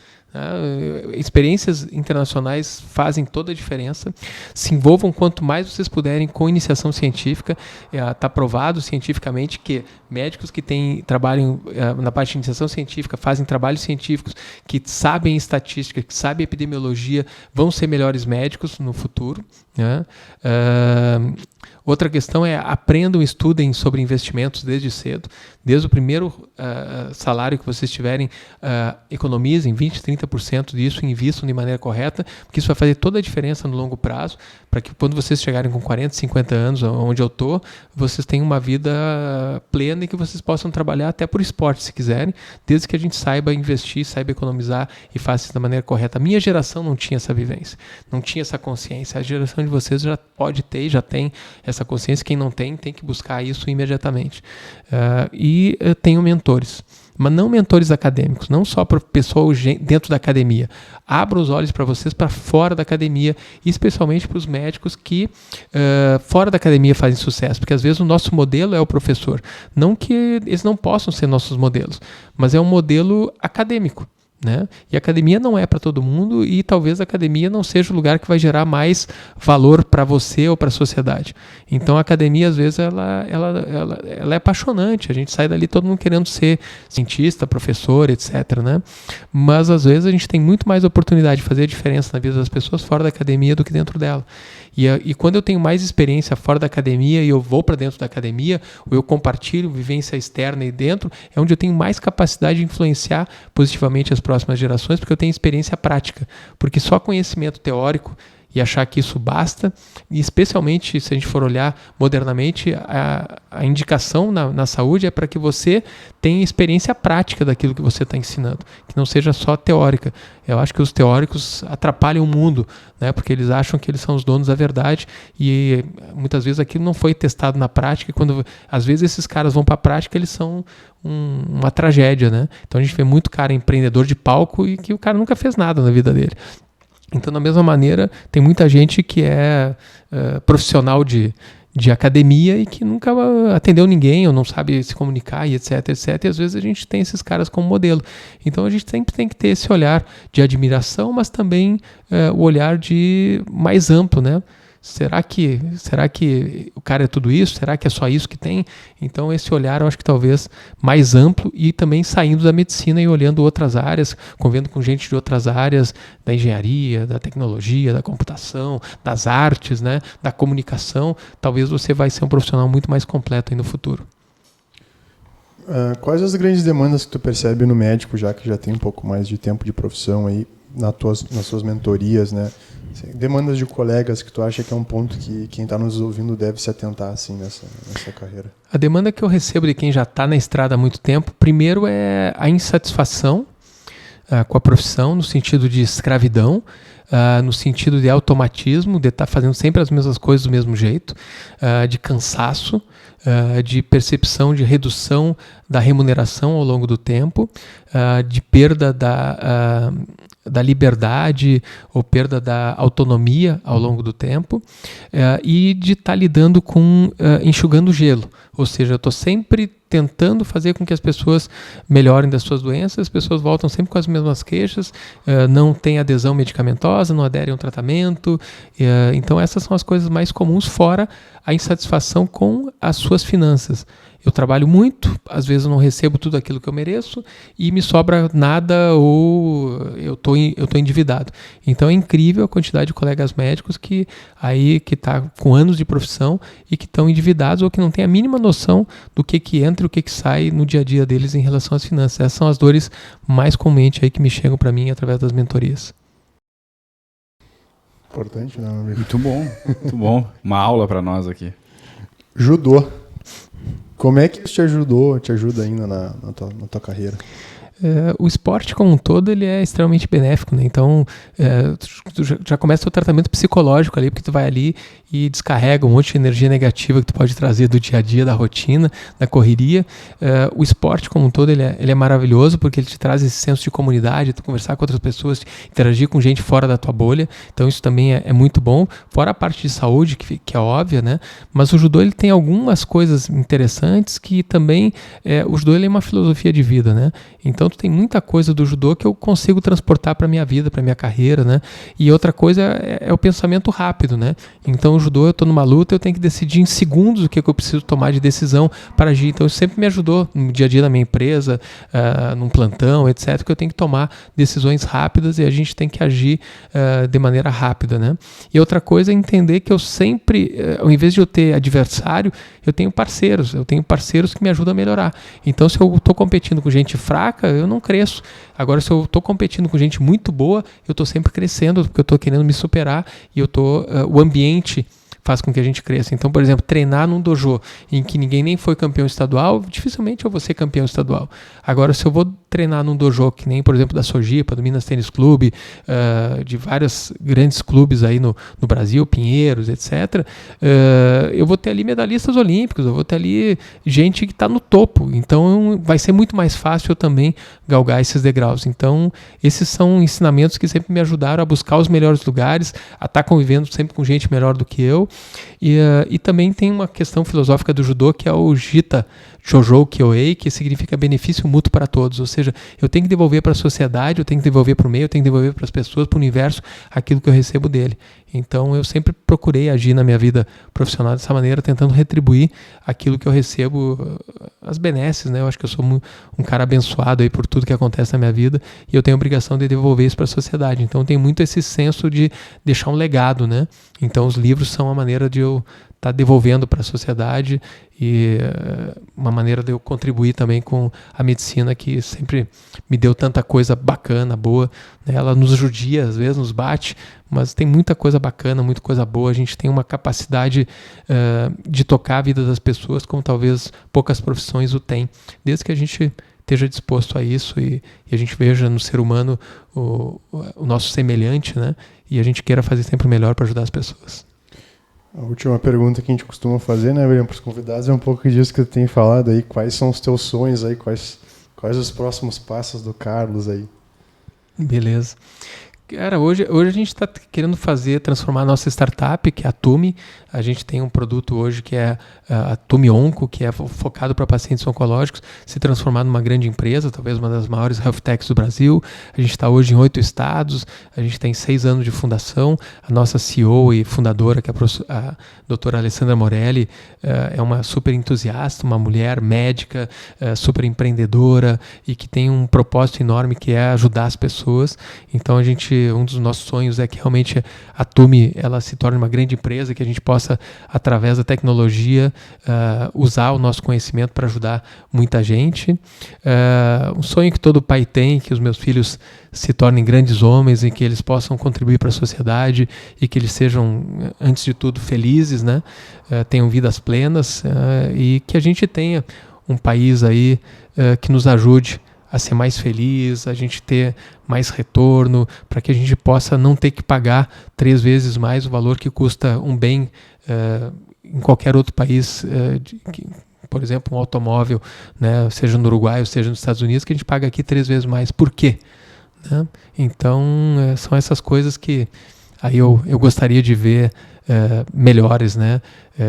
Experiências internacionais fazem toda a diferença. Se envolvam quanto mais vocês puderem com iniciação científica. Está provado cientificamente que médicos que trabalham na parte de iniciação científica, fazem trabalhos científicos, que sabem estatística, que sabem epidemiologia, vão ser melhores médicos no futuro, né? Outra questão é aprendam, estudem sobre investimentos desde cedo. Desde o primeiro salário que vocês tiverem, economizem 20%, 30% disso e invistam de maneira correta, porque isso vai fazer toda a diferença no longo prazo, para que quando vocês chegarem com 40, 50 anos, onde eu estou, vocês tenham uma vida plena e que vocês possam trabalhar até por esporte, se quiserem, desde que a gente saiba investir, saiba economizar e faça isso da maneira correta. A minha geração não tinha essa vivência, não tinha essa consciência. A geração de vocês já pode ter e já tem essa consciência. Quem não tem que buscar isso imediatamente. E tenho mentores, mas não mentores acadêmicos, não só para o pessoal dentro da academia. Abra os olhos para vocês para fora da academia, especialmente para os médicos que fora da academia fazem sucesso, porque às vezes o nosso modelo é o professor. Não que eles não possam ser nossos modelos, mas é um modelo acadêmico, né? E a academia não é para todo mundo e talvez a academia não seja o lugar que vai gerar mais valor para você ou para a sociedade. Então a academia às vezes ela é apaixonante, a gente sai dali todo mundo querendo ser cientista, professor, etc, né? Mas às vezes a gente tem muito mais oportunidade de fazer a diferença na vida das pessoas fora da academia do que dentro dela. E quando eu tenho mais experiência fora da academia e eu vou para dentro da academia, ou eu compartilho vivência externa e dentro, é onde eu tenho mais capacidade de influenciar positivamente as próximas gerações, porque eu tenho experiência prática. Porque só conhecimento teórico e achar que isso basta, e especialmente se a gente for olhar modernamente, a indicação na saúde é para que você tenha experiência prática daquilo que você está ensinando, que não seja só teórica. Eu acho que os teóricos atrapalham o mundo, né, porque eles acham que eles são os donos da verdade e muitas vezes aquilo não foi testado na prática, e quando às vezes esses caras vão para a prática, eles são uma tragédia, né? Então a gente vê muito cara empreendedor de palco e que o cara nunca fez nada na vida dele. Então, da mesma maneira, tem muita gente que é profissional de academia e que nunca atendeu ninguém ou não sabe se comunicar e etc, etc. E às vezes a gente tem esses caras como modelo. Então, a gente sempre tem que ter esse olhar de admiração, mas também o olhar mais amplo, né? Será que o cara é tudo isso? Será que é só isso que tem? Então esse olhar eu acho que talvez mais amplo e também saindo da medicina e olhando outras áreas, convivendo com gente de outras áreas, da engenharia, da tecnologia, da computação, das artes, né, da comunicação, talvez você vai ser um profissional muito mais completo aí no futuro. Quais as grandes demandas que tu percebe no médico, já que já tem um pouco mais de tempo de profissão aí, nas suas mentorias, né? Demandas de colegas que tu acha que é um ponto que quem está nos ouvindo deve se atentar assim, nessa carreira? A demanda que eu recebo de quem já está na estrada há muito tempo, primeiro é a insatisfação com a profissão, no sentido de escravidão, no sentido de automatismo, de estar fazendo sempre as mesmas coisas do mesmo jeito, de cansaço, de percepção de redução da remuneração ao longo do tempo, de perda da liberdade ou perda da autonomia ao longo do tempo, e de estar lidando com enxugando gelo. Ou seja, eu estou sempre tentando fazer com que as pessoas melhorem das suas doenças, as pessoas voltam sempre com as mesmas queixas, não têm adesão medicamentosa, não aderem ao tratamento. Então essas são as coisas mais comuns, fora a insatisfação com as suas finanças. eu trabalho muito, às vezes eu não recebo tudo aquilo que eu mereço e me sobra nada ou eu estou endividado. Então é incrível a quantidade de colegas médicos que tá com anos de profissão e que estão endividados ou que não têm a mínima noção do que entra e o que sai no dia a dia deles em relação às finanças. Essas são as dores mais comumente aí que me chegam para mim através das mentorias. Importante, né, meu amigo? Muito bom, muito bom. Uma aula para nós aqui. Judô. Como é que isso te ajuda ainda na tua carreira? O esporte como um todo ele é extremamente benéfico, né? Então tu já começa o tratamento psicológico ali, porque tu vai ali e descarrega um monte de energia negativa que tu pode trazer do dia a dia, da rotina, da correria. O esporte como um todo ele é maravilhoso porque ele te traz esse senso de comunidade, tu conversar com outras pessoas, interagir com gente fora da tua bolha. Então isso também é muito bom, fora a parte de saúde que é óbvia, né? Mas o judô ele tem algumas coisas interessantes que também o judô ele é uma filosofia de vida, né? Então tu tem muita coisa do judô que eu consigo transportar para minha vida, para minha carreira, né? E outra coisa é o pensamento rápido, né? Então o judô, eu estou numa luta, eu tenho que decidir em segundos o que eu preciso tomar de decisão para agir. Então isso sempre me ajudou no dia a dia da minha empresa, num plantão, etc., que eu tenho que tomar decisões rápidas e a gente tem que agir de maneira rápida, né? E outra coisa é entender que eu sempre, ao invés de eu ter adversário, eu tenho parceiros que me ajudam a melhorar. Então se eu estou competindo com gente fraca, eu não cresço. Agora, se eu estou competindo com gente muito boa, eu estou sempre crescendo, porque eu estou querendo me superar e o ambiente faz com que a gente cresça. Então, por exemplo, treinar num dojo em que ninguém nem foi campeão estadual, dificilmente eu vou ser campeão estadual. Agora, se eu vou treinar num dojo que nem, por exemplo, da Sojipa, do Minas Tênis Clube, de vários grandes clubes aí no Brasil, Pinheiros, etc., eu vou ter ali medalhistas olímpicos, eu vou ter ali gente que está no topo. Então, vai ser muito mais fácil eu também galgar esses degraus. Então, esses são ensinamentos que sempre me ajudaram a buscar os melhores lugares, a estar convivendo sempre com gente melhor do que eu. E também tem uma questão filosófica do judô que é o Jita Jojo Kyoei, que significa benefício mútuo para todos, ou seja, eu tenho que devolver para a sociedade, eu tenho que devolver para o meio, eu tenho que devolver para as pessoas, para o universo, aquilo que eu recebo dele. Então eu sempre procurei agir na minha vida profissional dessa maneira, tentando retribuir aquilo que eu recebo, as benesses, né? Eu acho que eu sou um cara abençoado aí por tudo que acontece na minha vida e eu tenho a obrigação de devolver isso para a sociedade. Então tem muito esse senso de deixar um legado, né? Então os livros são uma maneira de eu estar devolvendo para a sociedade e uma maneira de eu contribuir também com a medicina que sempre me deu tanta coisa bacana, boa, né? Ela nos judia, às vezes nos bate, mas tem muita coisa bacana, muita coisa boa. A gente tem uma capacidade de tocar a vida das pessoas como talvez poucas profissões o têm, desde que a gente esteja disposto a isso e a gente veja no ser humano o nosso semelhante, né? E a gente queira fazer sempre o melhor para ajudar as pessoas. A última pergunta que a gente costuma fazer, né, William, para os convidados é um pouco disso que tu tem falado aí. Quais são os teus sonhos aí? Quais os próximos passos do Carlos aí? Beleza. Cara, hoje a gente está querendo transformar a nossa startup, que é a Tumi. A gente tem um produto hoje que é a Tumi Onco, que é focado para pacientes oncológicos, se transformar numa grande empresa, talvez uma das maiores health techs do Brasil. A gente está hoje em 8 estados, a gente tem 6 anos de fundação. A nossa CEO e fundadora, que é a doutora Alessandra Morelli, é uma super entusiasta, uma mulher médica, super empreendedora e que tem um propósito enorme que é ajudar as pessoas. Então um dos nossos sonhos é que realmente a Tumi ela se torne uma grande empresa, que a gente possa, através da tecnologia, usar o nosso conhecimento para ajudar muita gente. Um sonho que todo pai tem, que os meus filhos se tornem grandes homens e que eles possam contribuir para a sociedade e que eles sejam, antes de tudo, felizes, né? Tenham vidas plenas e que a gente tenha um país aí que nos ajude a ser mais feliz, a gente ter mais retorno, para que a gente possa não ter que pagar 3 vezes mais o valor que custa um bem em qualquer outro país, por exemplo, um automóvel, né, seja no Uruguai ou seja nos Estados Unidos, que a gente paga aqui 3 vezes mais. Por quê? Né? Então, são essas coisas que aí eu gostaria de ver melhores, né,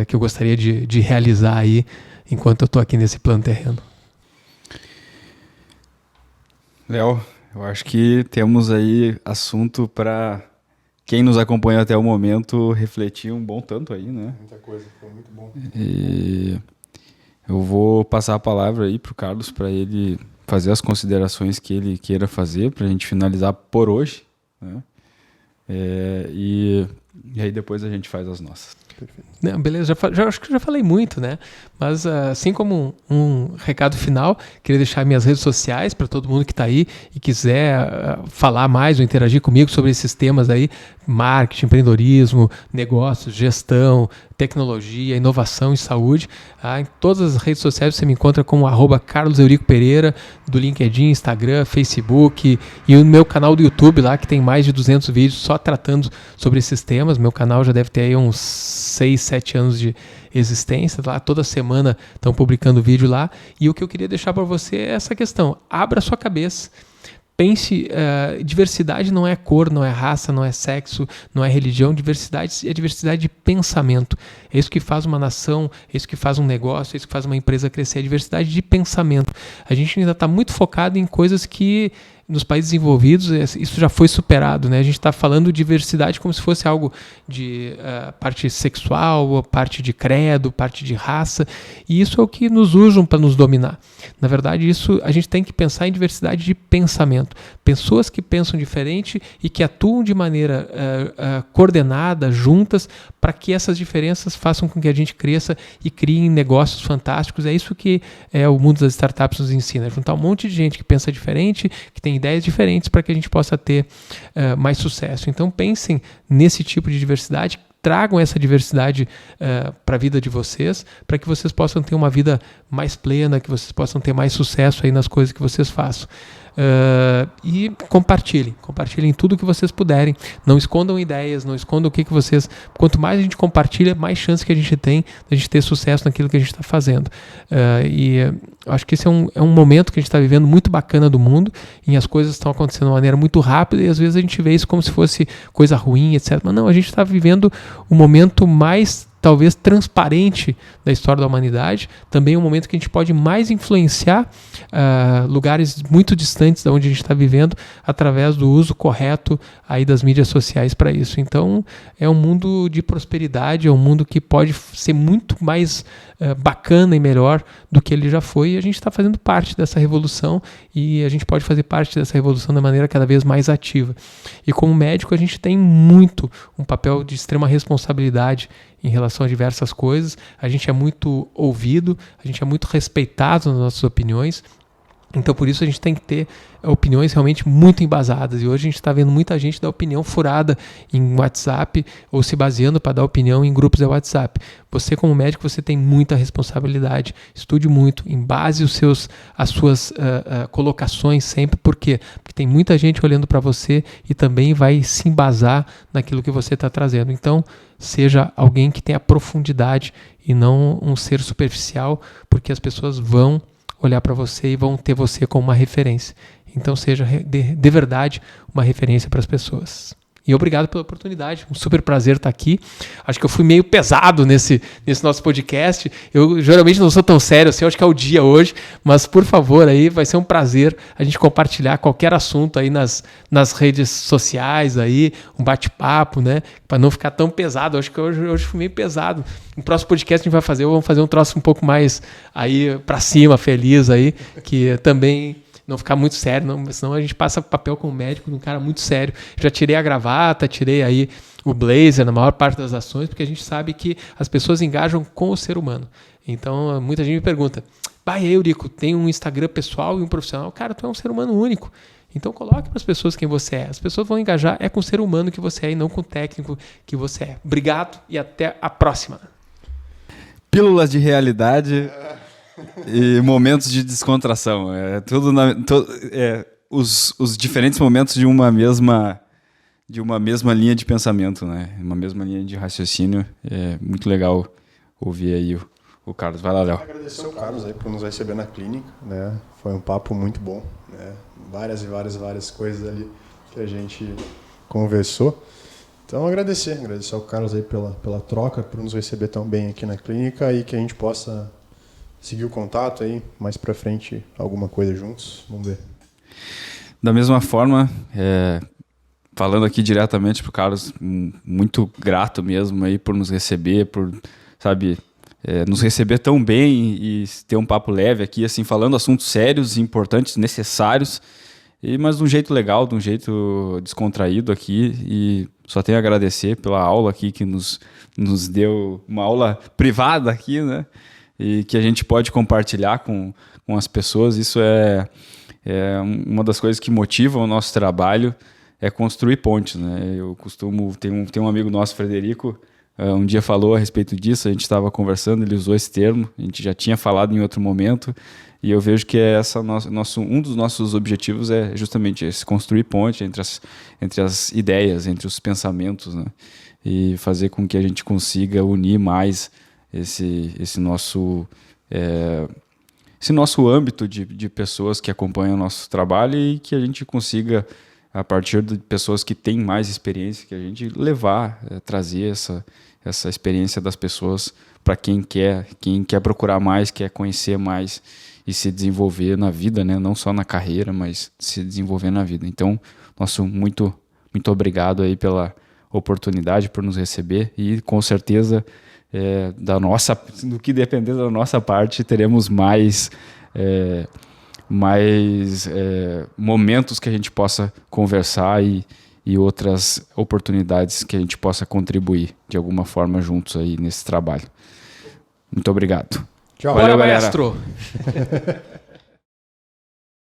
que eu gostaria de realizar aí enquanto eu estou aqui nesse plano terreno. Léo, eu acho que temos aí assunto para quem nos acompanha até o momento refletir um bom tanto aí, né? Muita coisa, foi muito bom. E eu vou passar a palavra aí para o Carlos para ele fazer as considerações que ele queira fazer para a gente finalizar por hoje, né? E aí depois a gente faz as nossas. Não, beleza, acho que já falei muito, né? Mas assim como um recado final, queria deixar minhas redes sociais para todo mundo que está aí e quiser falar mais ou interagir comigo sobre esses temas aí, marketing, empreendedorismo, negócios, gestão, tecnologia, inovação e saúde. Em todas as redes sociais você me encontra como @CarlosEuricoPereira, do LinkedIn, Instagram, Facebook e o meu canal do YouTube lá, que tem mais de 200 vídeos só tratando sobre esses temas. Meu canal já deve ter aí uns 6, 7 anos de existência, lá toda semana estão publicando vídeo lá, e o que eu queria deixar para você é essa questão: abra a sua cabeça, pense, diversidade não é cor, não é raça, não é sexo, não é religião, diversidade é diversidade de pensamento, é isso que faz uma nação, é isso que faz um negócio, é isso que faz uma empresa crescer, é diversidade de pensamento. A gente ainda está muito focado em coisas que nos países desenvolvidos isso já foi superado, né? A gente está falando de diversidade como se fosse algo de parte sexual, parte de credo, parte de raça, e isso é o que nos usam para nos dominar. Na verdade, isso a gente tem que pensar em diversidade de pensamento. Pessoas que pensam diferente e que atuam de maneira coordenada, juntas, para que essas diferenças façam com que a gente cresça e crie negócios fantásticos. É isso que o mundo das startups nos ensina: juntar um monte de gente que pensa diferente, que tem ideias diferentes, para que a gente possa ter mais sucesso. Então pensem nesse tipo de diversidade, tragam essa diversidade para a vida de vocês, para que vocês possam ter uma vida mais plena, que vocês possam ter mais sucesso aí nas coisas que vocês façam. E compartilhem tudo o que vocês puderem, não escondam ideias, não escondam o que vocês... Quanto mais a gente compartilha, mais chance que a gente tem de a gente ter sucesso naquilo que a gente está fazendo. E acho que esse é um momento que a gente está vivendo muito bacana do mundo, e as coisas estão acontecendo de uma maneira muito rápida, e às vezes a gente vê isso como se fosse coisa ruim, etc. Mas não, a gente está vivendo o momento mais talvez transparente da história da humanidade, também um momento que a gente pode mais influenciar lugares muito distantes de onde a gente está vivendo, através do uso correto aí das mídias sociais para isso. Então é um mundo de prosperidade, é um mundo que pode ser muito mais bacana e melhor do que ele já foi, e a gente está fazendo parte dessa revolução, e a gente pode fazer parte dessa revolução de maneira cada vez mais ativa. E como médico a gente tem muito um papel de extrema responsabilidade em relação a diversas coisas. A gente é muito ouvido, a gente é muito respeitado nas nossas opiniões, então por isso a gente tem que ter opiniões realmente muito embasadas, e hoje a gente está vendo muita gente dar opinião furada em WhatsApp, ou se baseando para dar opinião em grupos de WhatsApp. Você como médico, você tem muita responsabilidade, estude muito, embase as suas colocações sempre. Por quê? Porque tem muita gente olhando para você e também vai se embasar naquilo que você está trazendo. Então seja alguém que tenha profundidade e não um ser superficial, porque as pessoas vão olhar para você e vão ter você como uma referência. Então seja de verdade uma referência para as pessoas. E obrigado pela oportunidade, um super prazer estar aqui. Acho que eu fui meio pesado nesse nosso podcast. Eu geralmente não sou tão sério assim, acho que é o dia hoje, mas por favor, aí vai ser um prazer a gente compartilhar qualquer assunto aí nas redes sociais, aí, um bate-papo, né? Para não ficar tão pesado. Acho que hoje fui meio pesado. No próximo podcast a gente vamos fazer um troço um pouco mais aí para cima, feliz aí, que também... não ficar muito sério, não, senão a gente passa papel como médico de um cara muito sério. Já tirei a gravata, tirei aí o blazer na maior parte das ações, porque a gente sabe que as pessoas engajam com o ser humano. Então, muita gente me pergunta: "Bah, e aí, Eurico, tem um Instagram pessoal e um profissional?" Cara, tu é um ser humano único. Então, coloque para as pessoas quem você é. As pessoas vão engajar com o ser humano que você é e não com o técnico que você é. Obrigado e até a próxima. Pílulas de realidade... e momentos de descontração. Os diferentes momentos de uma mesma linha de pensamento, né? Uma mesma linha de raciocínio. É muito legal ouvir aí o Carlos. Vai lá, Léo. Agradecer ao Carlos aí por nos receber na clínica, né? Foi um papo muito bom, né? Várias coisas ali que a gente conversou. Então agradecer ao Carlos aí pela troca, por nos receber tão bem aqui na clínica, e que a gente possa seguir o contato aí, mais pra frente, alguma coisa juntos, vamos ver. Da mesma forma, falando aqui diretamente pro Carlos, muito grato mesmo aí por nos receber, por, sabe, nos receber tão bem e ter um papo leve aqui, assim, falando assuntos sérios, importantes, necessários, mas de um jeito legal, de um jeito descontraído aqui. E só tenho a agradecer pela aula aqui, que nos deu uma aula privada aqui, né? E que a gente pode compartilhar com as pessoas. Isso é uma das coisas que motiva o nosso trabalho, é construir pontes, né? Eu costumo... Tem um amigo nosso, Frederico, um dia falou a respeito disso, a gente estava conversando, ele usou esse termo, a gente já tinha falado em outro momento, e eu vejo que um dos nossos objetivos é justamente esse, construir ponte entre as ideias, entre os pensamentos, né? E fazer com que a gente consiga unir mais esse nosso âmbito de pessoas que acompanham o nosso trabalho, e que a gente consiga, a partir de pessoas que têm mais experiência que a gente, levar, trazer essa experiência das pessoas para quem quer procurar mais, quer conhecer mais e se desenvolver na vida, né? Não só na carreira, mas se desenvolver na vida. Então, muito, muito obrigado aí pela oportunidade, por nos receber, e com certeza, do que depender da nossa parte, teremos mais momentos que a gente possa conversar e outras oportunidades que a gente possa contribuir de alguma forma juntos aí nesse trabalho. Muito obrigado. Tchau. Bora, Valeu, galera. maestro!